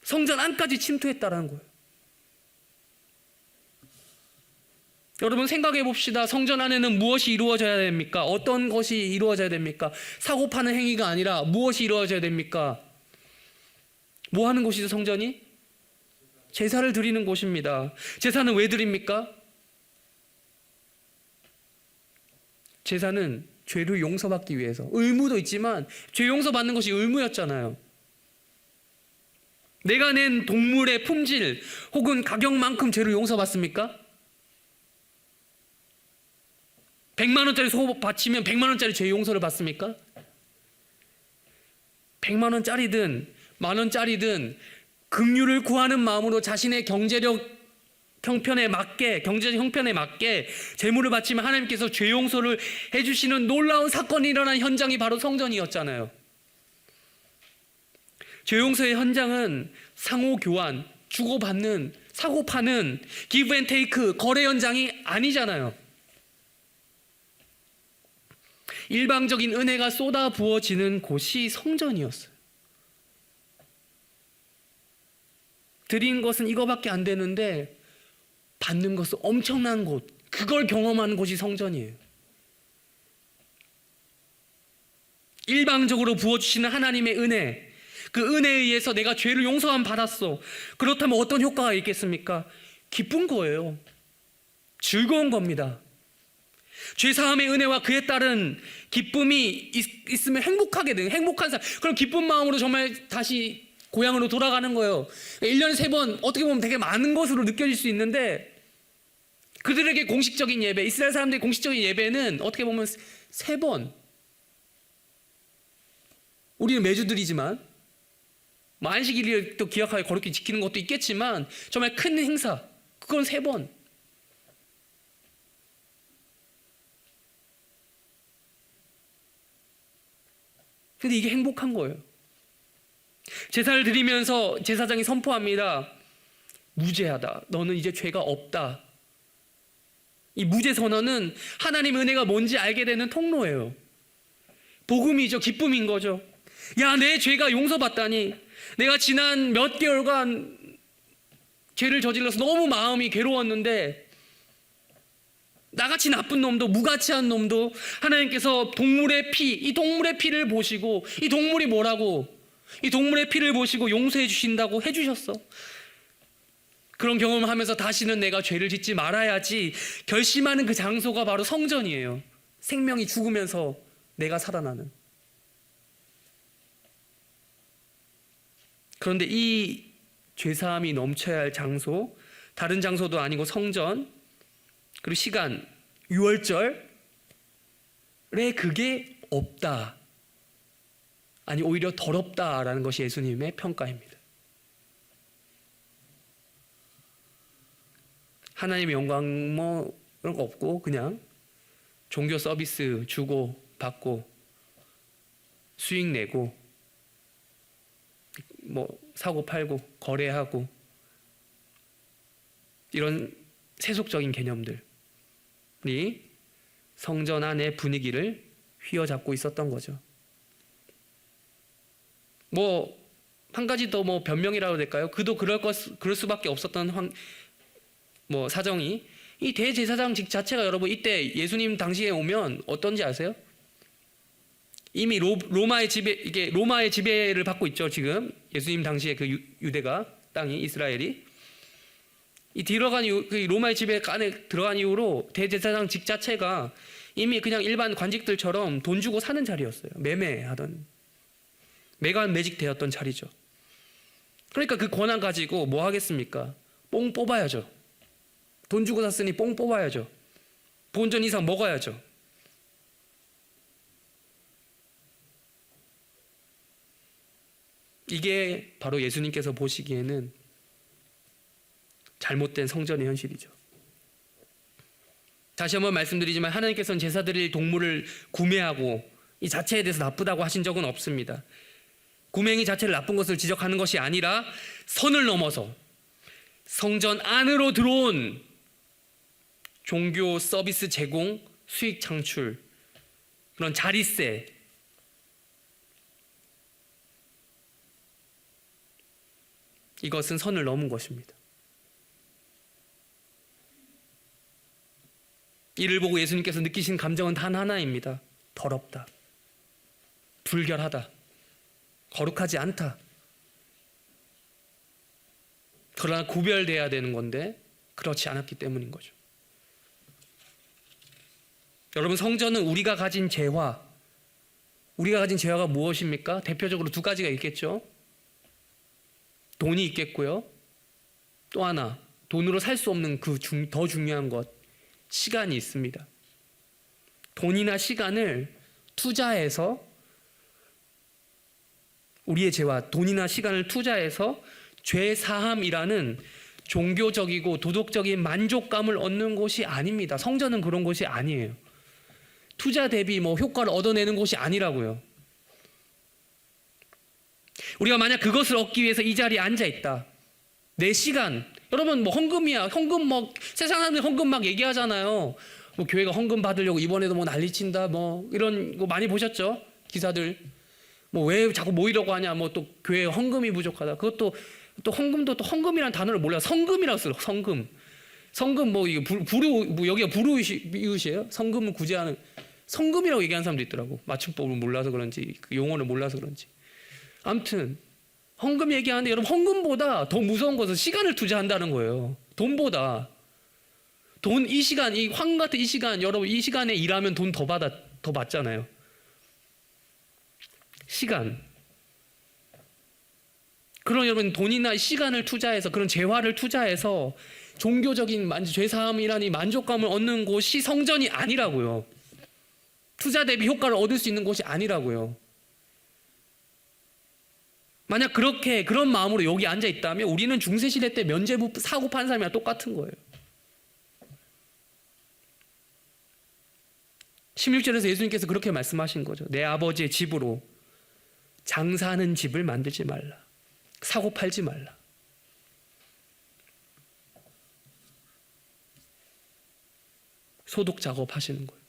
성전 안까지 침투했다라는 거예요. 여러분 생각해 봅시다. 성전 안에는 무엇이 이루어져야 됩니까? 어떤 것이 이루어져야 됩니까? 사고 파는 행위가 아니라 무엇이 이루어져야 됩니까? 뭐 하는 곳이죠, 성전이? 제사를 드리는 곳입니다. 제사는 왜 드립니까? 제사는 죄를 용서받기 위해서. 의무도 있지만 죄 용서받는 것이 의무였잖아요. 내가 낸 동물의 품질 혹은 가격만큼 죄를 용서받습니까? 100만 원짜리 소 바치면 100만 원짜리 죄 용서를 받습니까? 100만 원짜리든 만 원짜리든 긍휼을 구하는 마음으로 자신의 경제적 형편에 맞게 제물을 바치면 하나님께서 죄 용서를 해주시는 놀라운 사건이 일어난 현장이 바로 성전이었잖아요. 죄 용서의 현장은 상호 교환, 주고받는, 사고 파는 기브 앤 테이크 거래 현장이 아니잖아요. 일방적인 은혜가 쏟아 부어지는 곳이 성전이었어요. 드린 것은 이거밖에 안 되는데 받는 것은 엄청난 곳, 그걸 경험하는 곳이 성전이에요. 일방적으로 부어주시는 하나님의 은혜, 그 은혜에 의해서 내가 죄를 용서함 받았어. 그렇다면 어떤 효과가 있겠습니까? 기쁜 거예요. 즐거운 겁니다. 죄사함의 은혜와 그에 따른 기쁨이 있으면 행복하게 돼요. 행복한 삶. 그럼 기쁜 마음으로 정말 다시 고향으로 돌아가는 거예요. 1년에 3번 어떻게 보면 되게 많은 것으로 느껴질 수 있는데, 그들에게 공식적인 예배, 이스라엘 사람들의 공식적인 예배는 어떻게 보면 3번. 우리는 매주 드리지만 뭐 안식일을 또 기억하게 거룩히 지키는 것도 있겠지만 정말 큰 행사, 그건 3번. 근데 이게 행복한 거예요. 제사를 드리면서 제사장이 선포합니다. 무죄하다. 너는 이제 죄가 없다. 이 무죄 선언은 하나님 은혜가 뭔지 알게 되는 통로예요. 복음이죠. 기쁨인 거죠. 야, 내 죄가 용서받다니. 내가 지난 몇 개월간 죄를 저질러서 너무 마음이 괴로웠는데, 나같이 나쁜 놈도 무가치한 놈도 하나님께서 동물의 피, 이 동물의 피를 보시고, 이 동물이 뭐라고, 이 동물의 피를 보시고 용서해 주신다고 해주셨어. 그런 경험을 하면서 다시는 내가 죄를 짓지 말아야지 결심하는 그 장소가 바로 성전이에요. 생명이 죽으면서 내가 살아나는. 그런데 이 죄사함이 넘쳐야 할 장소, 다른 장소도 아니고 성전, 그리고 시간, 유월절에 그게 없다. 아니 오히려 더럽다라는 것이 예수님의 평가입니다. 하나님의 영광 뭐 그런 거 없고 그냥 종교 서비스 주고 받고 수익 내고 뭐 사고 팔고 거래하고 이런 세속적인 개념들이 성전 안의 분위기를 휘어잡고 있었던 거죠. 뭐 한 가지 더 뭐 변명이라고 될까요? 그도 그럴 수밖에 없었던 뭐 사정이, 이 대제사장 자체가 여러분 이때 예수님 당시에 오면 어떤지 아세요? 이미 로마의 지배를 받고 있죠. 지금 예수님 당시에 그 유대가 땅이 이스라엘이 그 로마의 지배 안에 들어간 이후로 대제사장 직 자체가 이미 그냥 일반 관직들처럼 돈 주고 사는 자리였어요. 매직되었던 자리죠. 그러니까 그 권한 가지고 뭐 하겠습니까? 뽕 뽑아야죠. 돈 주고 샀으니 뽕 뽑아야죠. 본전 이상 먹어야죠. 이게 바로 예수님께서 보시기에는 잘못된 성전의 현실이죠. 다시 한번 말씀드리지만 하나님께서는 제사 드릴 동물을 구매하고 이 자체에 대해서 나쁘다고 하신 적은 없습니다. 구매행위 자체를 나쁜 것을 지적하는 것이 아니라 선을 넘어서 성전 안으로 들어온 종교 서비스 제공, 수익 창출, 그런 자릿세, 이것은 선을 넘은 것입니다. 이를 보고 예수님께서 느끼신 감정은 단 하나입니다. 더럽다, 불결하다, 거룩하지 않다. 그러나 구별돼야 되는 건데 그렇지 않았기 때문인 거죠. 여러분, 성전은 우리가 가진 재화가 무엇입니까? 대표적으로 두 가지가 있겠죠. 돈이 있겠고요. 또 하나, 돈으로 살 수 없는 더 중요한 것, 시간이 있습니다. 돈이나 시간을 투자해서, 우리의 재화, 돈이나 시간을 투자해서 죄 사함이라는 종교적이고 도덕적인 만족감을 얻는 곳이 아닙니다. 성전은 그런 곳이 아니에요. 투자 대비 효과를 얻어내는 곳이 아니라고요. 우리가 만약 그것을 얻기 위해서 이 자리에 앉아 있다. 내 시간, 여러분 헌금이야. 헌금 세상 사람들이 헌금 막 얘기하잖아요. 교회가 헌금 받으려고 이번에도 난리친다. 이런 거 많이 보셨죠? 기사들. 왜 자꾸 모이려고 하냐. 또 교회에 헌금이 부족하다. 그것도 또 헌금도 또 헌금이라는 단어를 몰라. 성금이라고 써요. 성금. 성금 여기가 불우이웃이에요? 성금은 구제하는, 성금이라고 얘기하는 사람도 있더라고. 맞춤법을 몰라서 그런지, 그 용어를 몰라서 그런지. 아무튼 헌금 얘기하는데, 여러분 헌금보다 더 무서운 것은 시간을 투자한다는 거예요. 돈보다. 이 시간, 이 황금 같은 이 시간, 여러분 이 시간에 일하면 돈 더 받잖아요. 시간. 그런 여러분 돈이나 시간을 투자해서, 그런 재화를 투자해서 종교적인 죄사함이라니 만족감을 얻는 곳이 성전이 아니라고요. 투자 대비 효과를 얻을 수 있는 곳이 아니라고요. 만약 그런 마음으로 여기 앉아 있다면 우리는 중세시대 때 면죄부 사고 판 사람이랑 똑같은 거예요. 16절에서 예수님께서 그렇게 말씀하신 거죠. 내 아버지의 집으로 장사하는 집을 만들지 말라. 사고 팔지 말라. 소독 작업하시는 거예요.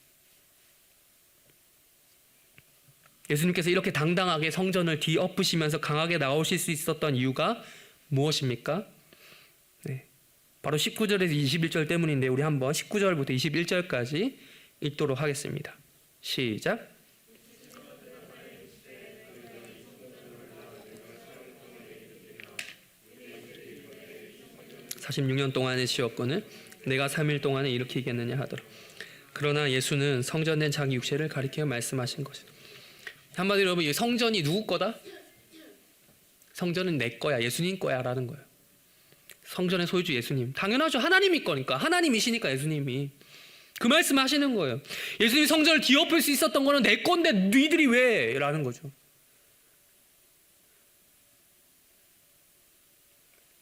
예수님께서 이렇게 당당하게 성전을 뒤엎으시면서 강하게 나오실 수 있었던 이유가 무엇입니까? 네, 바로 19절에서 21절 때문인데, 우리 한번 19절부터 21절까지 읽도록 하겠습니다. 시작. (46년) 동안의 시험권을 내가 3일 동안에 일으키겠느냐 하더라. 그러나 예수는 성전된 자기 육체를 가리켜 말씀하신 것이다. 한마디로 여러분, 성전이 누구 거다? 성전은 내 거야, 예수님 거야 라는 거예요. 성전의 소유주 예수님. 당연하죠. 하나님이 거니까, 하나님이시니까 예수님이. 그 말씀 하시는 거예요. 예수님이 성전을 뒤엎을 수 있었던 거는 내 건데 너희들이 왜? 라는 거죠.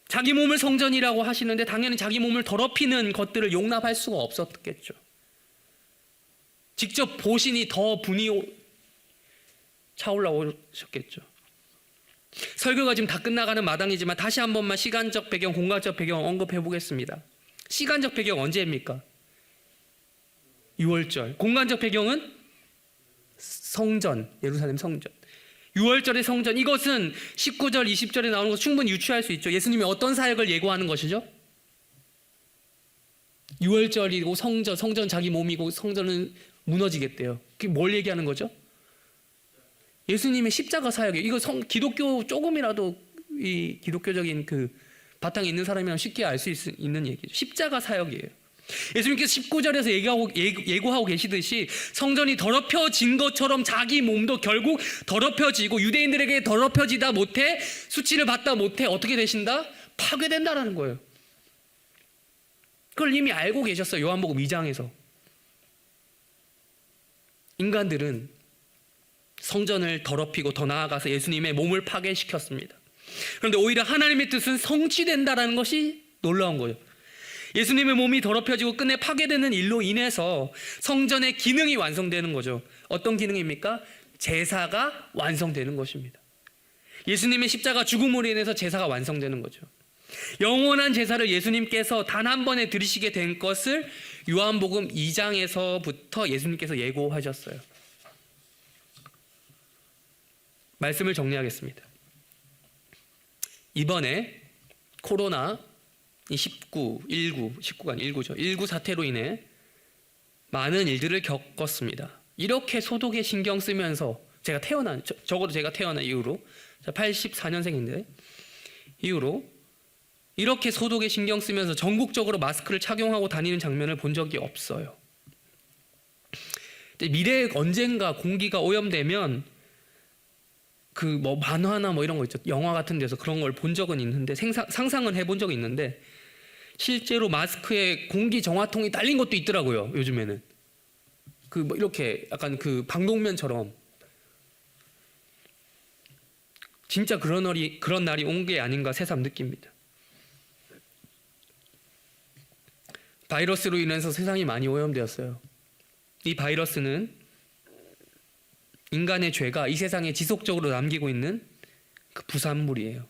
자기 몸을 성전이라고 하시는데 당연히 자기 몸을 더럽히는 것들을 용납할 수가 없었겠죠. 직접 보시니 더 분이 차올라오셨겠죠. 설교가 지금 다 끝나가는 마당이지만 다시 한 번만 시간적 배경, 공간적 배경 언급해 보겠습니다. 시간적 배경 언제입니까? 6월절. 공간적 배경은 성전, 예루살렘 성전. 6월절의 성전, 이것은 19절, 20절에 나오는 것 충분히 유추할 수 있죠. 예수님이 어떤 사역을 예고하는 것이죠? 6월절이고 성전 자기 몸이고 성전은 무너지겠대요. 그게 뭘 얘기하는 거죠? 예수님의 십자가 사역이에요. 이거 기독교 조금이라도 이 기독교적인 그 바탕이 있는 사람이랑 쉽게 알 수 있는 얘기죠. 십자가 사역이에요. 예수님께서 19절에서 예고하고 계시듯이 성전이 더럽혀진 것처럼 자기 몸도 결국 더럽혀지고 유대인들에게 더럽혀지다 못해 수치를 받다 못해 어떻게 되신다? 파괴된다라는 거예요. 그걸 이미 알고 계셨어요. 요한복음 2장에서. 인간들은 성전을 더럽히고 더 나아가서 예수님의 몸을 파괴시켰습니다. 그런데 오히려 하나님의 뜻은 성취된다라는 것이 놀라운 거예요. 예수님의 몸이 더럽혀지고 끝내 파괴되는 일로 인해서 성전의 기능이 완성되는 거죠. 어떤 기능입니까? 제사가 완성되는 것입니다. 예수님의 십자가 죽음으로 인해서 제사가 완성되는 거죠. 영원한 제사를 예수님께서 단 한 번에 드리시게 된 것을 요한복음 2장에서부터 예수님께서 예고하셨어요. 말씀을 정리하겠습니다. 이번에 코로나 19죠. 19 사태로 인해 많은 일들을 겪었습니다. 이렇게 소독에 신경 쓰면서 적어도 제가 태어난 이후로 84년생인데 이후로 이렇게 소독에 신경 쓰면서 전국적으로 마스크를 착용하고 다니는 장면을 본 적이 없어요. 미래에 언젠가 공기가 오염되면 그 뭐 만화나 뭐 이런 거 있죠. 영화 같은 데서 그런 걸 본 적은 있는데 상상은 해본 적이 있는데 실제로 마스크에 공기 정화통이 달린 것도 있더라고요. 요즘에는 그 뭐 이렇게 약간 그 방독면처럼 진짜 그런 날이 온 게 아닌가 새삼 느낍니다. 바이러스로 인해서 세상이 많이 오염되었어요. 이 바이러스는 인간의 죄가 이 세상에 지속적으로 남기고 있는 그 부산물이에요.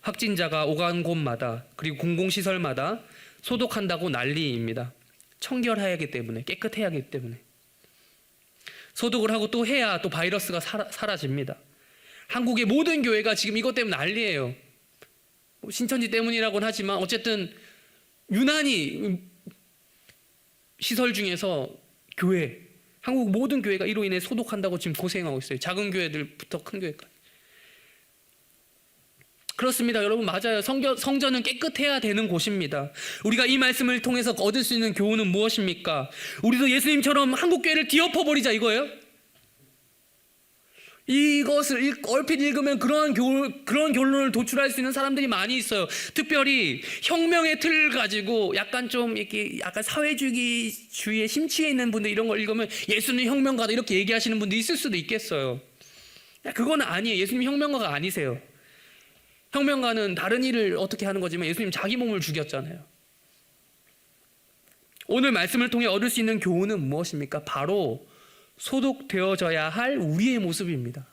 확진자가 오간 곳마다 그리고 공공시설마다 소독한다고 난리입니다. 청결해야 하기 때문에, 깨끗해야 하기 때문에. 소독을 하고 또 해야 또 바이러스가 사라집니다. 한국의 모든 교회가 지금 이것 때문에 난리예요. 신천지 때문이라고는 하지만 어쨌든 유난히 시설 중에서 한국 모든 교회가 이로 인해 소독한다고 지금 고생하고 있어요. 작은 교회들부터 큰 교회까지. 그렇습니다. 여러분 맞아요. 성전은 깨끗해야 되는 곳입니다. 우리가 이 말씀을 통해서 얻을 수 있는 교훈은 무엇입니까? 우리도 예수님처럼 한국 교회를 뒤엎어버리자 이거예요. 이것을 얼핏 읽으면 그런 결론을 도출할 수 있는 사람들이 많이 있어요. 특별히 혁명의 틀을 가지고 약간 사회주의에 심취해 있는 분들 이런 걸 읽으면 예수님 혁명가다 이렇게 얘기하시는 분도 있을 수도 있겠어요. 그건 아니에요. 예수님 혁명가가 아니세요. 혁명가는 다른 일을 어떻게 하는 거지만 예수님 자기 몸을 죽였잖아요. 오늘 말씀을 통해 얻을 수 있는 교훈은 무엇입니까? 바로 소독되어져야 할 우리의 모습입니다.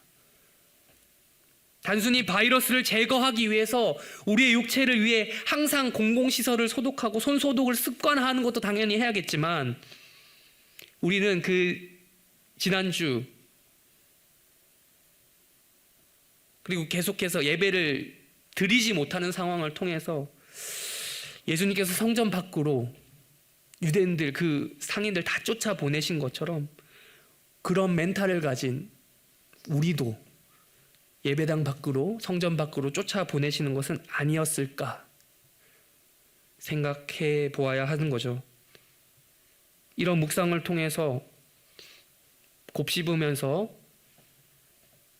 단순히 바이러스를 제거하기 위해서 우리의 육체를 위해 항상 공공시설을 소독하고 손소독을 습관화하는 것도 당연히 해야겠지만 우리는 지난주 그리고 계속해서 예배를 드리지 못하는 상황을 통해서 예수님께서 성전 밖으로 유대인들 상인들 다 쫓아보내신 것처럼 그런 멘탈을 가진 우리도 예배당 밖으로 성전 밖으로 쫓아보내시는 것은 아니었을까 생각해 보아야 하는 거죠. 이런 묵상을 통해서 곱씹으면서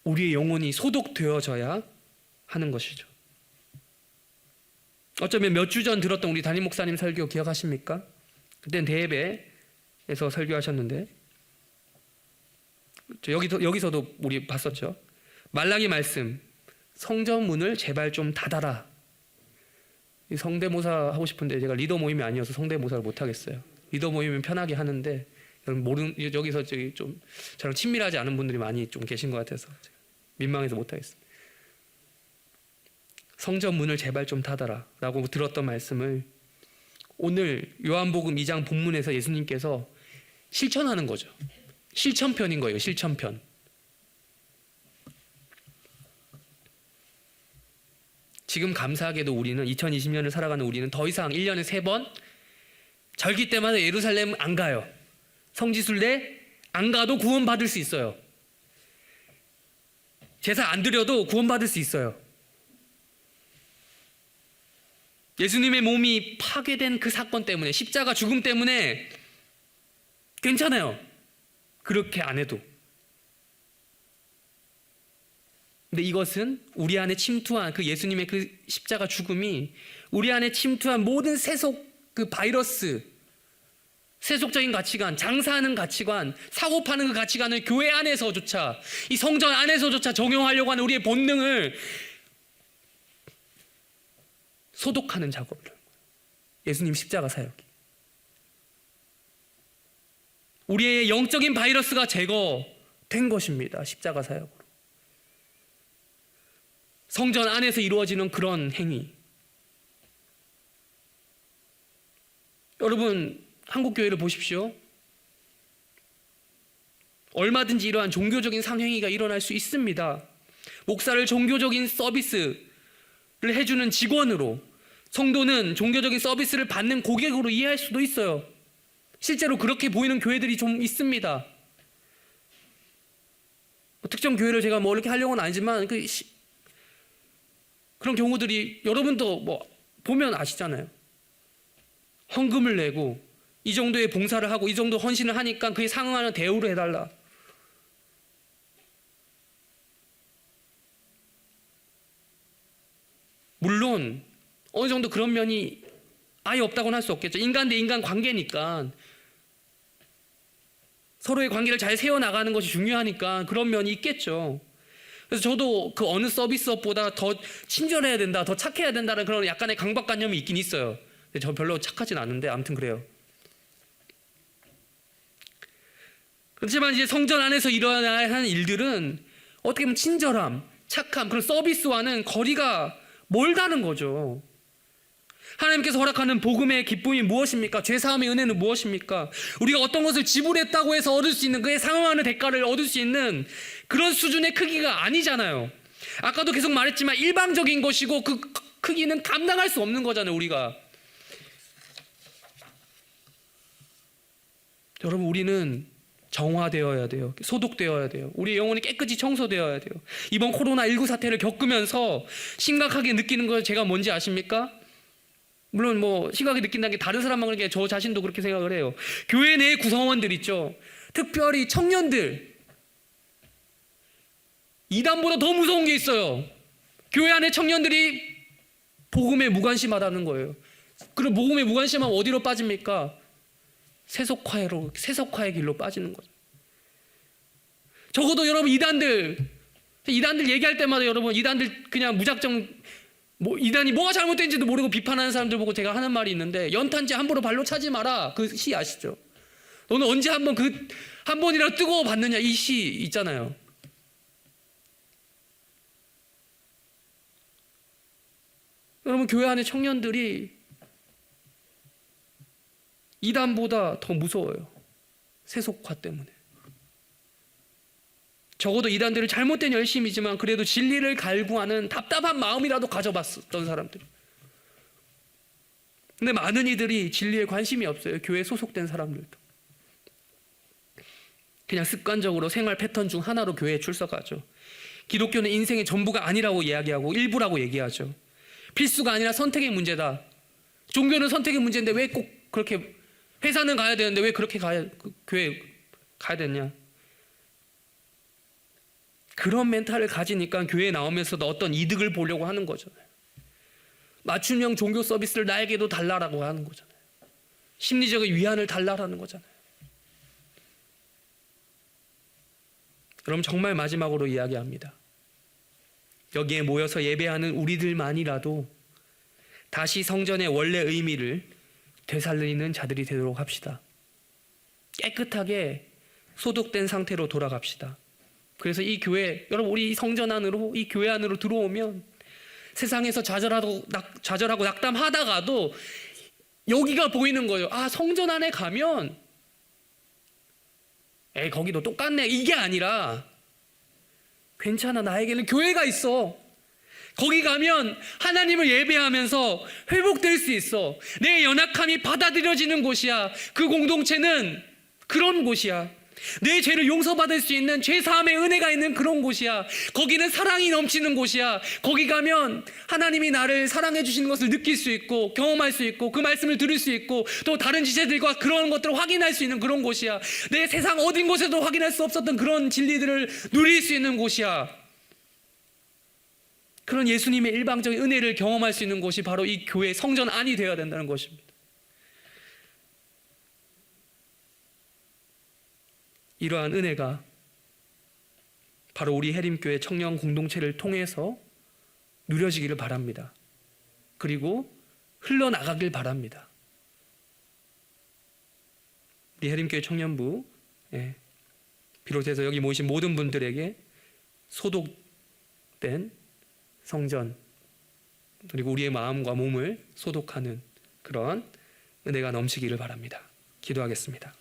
우리의 영혼이 소독되어져야 하는 것이죠. 어쩌면 몇 주 전 들었던 우리 담임 목사님 설교 기억하십니까? 그때는 대예배에서 설교하셨는데 여기서도 우리 봤었죠. 말라기 말씀, 성전 문을 제발 좀 닫아라. 성대모사 하고 싶은데 제가 리더 모임이 아니어서 성대모사를 못 하겠어요. 리더 모임은 편하게 하는데 여기서 좀 저랑 친밀하지 않은 분들이 많이 좀 계신 것 같아서 민망해서 못하겠습니다. 성전 문을 제발 좀 닫아라라고 들었던 말씀을 오늘 요한복음 2장 본문에서 예수님께서 실천하는 거죠. 실천편인 거예요. 실천편. 지금 감사하게도 우리는 2020년을 살아가는 우리는 더 이상 1년에 3번 절기 때마다 예루살렘 안 가요. 성지순례 안 가도 구원받을 수 있어요. 제사 안 드려도 구원받을 수 있어요. 예수님의 몸이 파괴된 그 사건 때문에, 십자가 죽음 때문에 괜찮아요. 그렇게 안 해도. 근데 이것은 우리 안에 침투한 그 예수님의 그 십자가 죽음이 우리 안에 침투한 모든 세속 그 바이러스, 세속적인 가치관, 장사하는 가치관, 사고 파는 그 가치관을 교회 안에서조차, 이 성전 안에서조차 적용하려고 하는 우리의 본능을 소독하는 작업을. 예수님 십자가 사역이. 우리의 영적인 바이러스가 제거된 것입니다. 십자가 사역으로. 성전 안에서 이루어지는 그런 행위. 여러분, 한국 교회를 보십시오. 얼마든지 이러한 종교적인 상행위가 일어날 수 있습니다. 목사를 종교적인 서비스를 해주는 직원으로, 성도는 종교적인 서비스를 받는 고객으로 이해할 수도 있어요. 실제로 그렇게 보이는 교회들이 좀 있습니다. 특정 교회를 제가 뭐 이렇게 하려고는 아니지만 그런 경우들이 여러분도 뭐 보면 아시잖아요. 헌금을 내고 이 정도의 봉사를 하고 이 정도 헌신을 하니까 그에 상응하는 대우를 해달라. 물론 어느 정도 그런 면이 아예 없다고는 할 수 없겠죠. 인간 대 인간 관계니까 서로의 관계를 잘 세워나가는 것이 중요하니까 그런 면이 있겠죠. 그래서 저도 그 어느 서비스업보다 더 친절해야 된다, 더 착해야 된다는 그런 약간의 강박관념이 있긴 있어요. 근데 저 별로 착하진 않은데 아무튼 그래요. 그렇지만 이제 성전 안에서 일어나야 하는 일들은 어떻게 보면 친절함, 착함, 그런 서비스와는 거리가 멀다는 거죠. 하나님께서 허락하는 복음의 기쁨이 무엇입니까? 죄사함의 은혜는 무엇입니까? 우리가 어떤 것을 지불했다고 해서 얻을 수 있는 그에 상응하는 대가를 얻을 수 있는 그런 수준의 크기가 아니잖아요. 아까도 계속 말했지만 일방적인 것이고 그 크기는 감당할 수 없는 거잖아요, 우리가. 여러분, 우리는 정화되어야 돼요. 소독되어야 돼요. 우리의 영혼이 깨끗이 청소되어야 돼요. 이번 코로나19 사태를 겪으면서 심각하게 느끼는 거 제가 뭔지 아십니까? 물론 뭐 심각하게 느낀다는 게 다른 사람만 그런 게 저 자신도 그렇게 생각을 해요. 교회 내 구성원들 있죠. 특별히 청년들. 이단보다 더 무서운 게 있어요. 교회 안에 청년들이 복음에 무관심하다는 거예요. 그럼 복음에 무관심하면 어디로 빠집니까? 세속화의 길로 빠지는 거죠. 적어도 여러분 이단들 얘기할 때마다 여러분 이단들 그냥 무작정 뭐 이단이 뭐가 잘못된지도 모르고 비판하는 사람들 보고 제가 하는 말이 있는데, 연탄재 함부로 발로 차지 마라. 그 시 아시죠? 너는 언제 한 번이라도 뜨거워 봤느냐, 이 시 있잖아요. 여러분, 교회 안에 청년들이 이단보다 더 무서워요. 세속화 때문에. 적어도 이단들은 잘못된 열심이지만 그래도 진리를 갈구하는 답답한 마음이라도 가져봤었던 사람들. 근데 많은 이들이 진리에 관심이 없어요. 교회에 소속된 사람들도. 그냥 습관적으로 생활 패턴 중 하나로 교회에 출석하죠. 기독교는 인생의 전부가 아니라고 이야기하고 일부라고 얘기하죠. 필수가 아니라 선택의 문제다. 종교는 선택의 문제인데 왜 꼭 그렇게, 회사는 가야 되는데 왜 그렇게 교회 가야 되냐. 그런 멘탈을 가지니까 교회에 나오면서도 어떤 이득을 보려고 하는 거잖아요. 맞춤형 종교 서비스를 나에게도 달라라고 하는 거잖아요. 심리적인 위안을 달라라는 거잖아요. 그럼 정말 마지막으로 이야기합니다. 여기에 모여서 예배하는 우리들만이라도 다시 성전의 원래 의미를 되살리는 자들이 되도록 합시다. 깨끗하게 소독된 상태로 돌아갑시다. 그래서 이 교회, 여러분 우리 이 성전 안으로, 이 교회 안으로 들어오면 세상에서 좌절하고 낙담하다가도 여기가 보이는 거예요. 아, 성전 안에 가면 거기도 똑같네, 이게 아니라 괜찮아, 나에게는 교회가 있어. 거기 가면 하나님을 예배하면서 회복될 수 있어. 내 연약함이 받아들여지는 곳이야. 그 공동체는 그런 곳이야. 내 죄를 용서받을 수 있는 죄사함의 은혜가 있는 그런 곳이야. 거기는 사랑이 넘치는 곳이야. 거기 가면 하나님이 나를 사랑해 주시는 것을 느낄 수 있고 경험할 수 있고 그 말씀을 들을 수 있고 또 다른 지체들과 그런 것들을 확인할 수 있는 그런 곳이야. 내 세상 어딘 곳에도 확인할 수 없었던 그런 진리들을 누릴 수 있는 곳이야. 그런 예수님의 일방적인 은혜를 경험할 수 있는 곳이 바로 이 교회 성전 안이 되어야 된다는 것입니다. 이러한 은혜가 바로 우리 해림교회 청년 공동체를 통해서 누려지기를 바랍니다. 그리고 흘러나가길 바랍니다. 우리 해림교회 청년부, 비롯해서 여기 모이신 모든 분들에게 소독된 성전, 그리고 우리의 마음과 몸을 소독하는 그런 은혜가 넘치기를 바랍니다. 기도하겠습니다.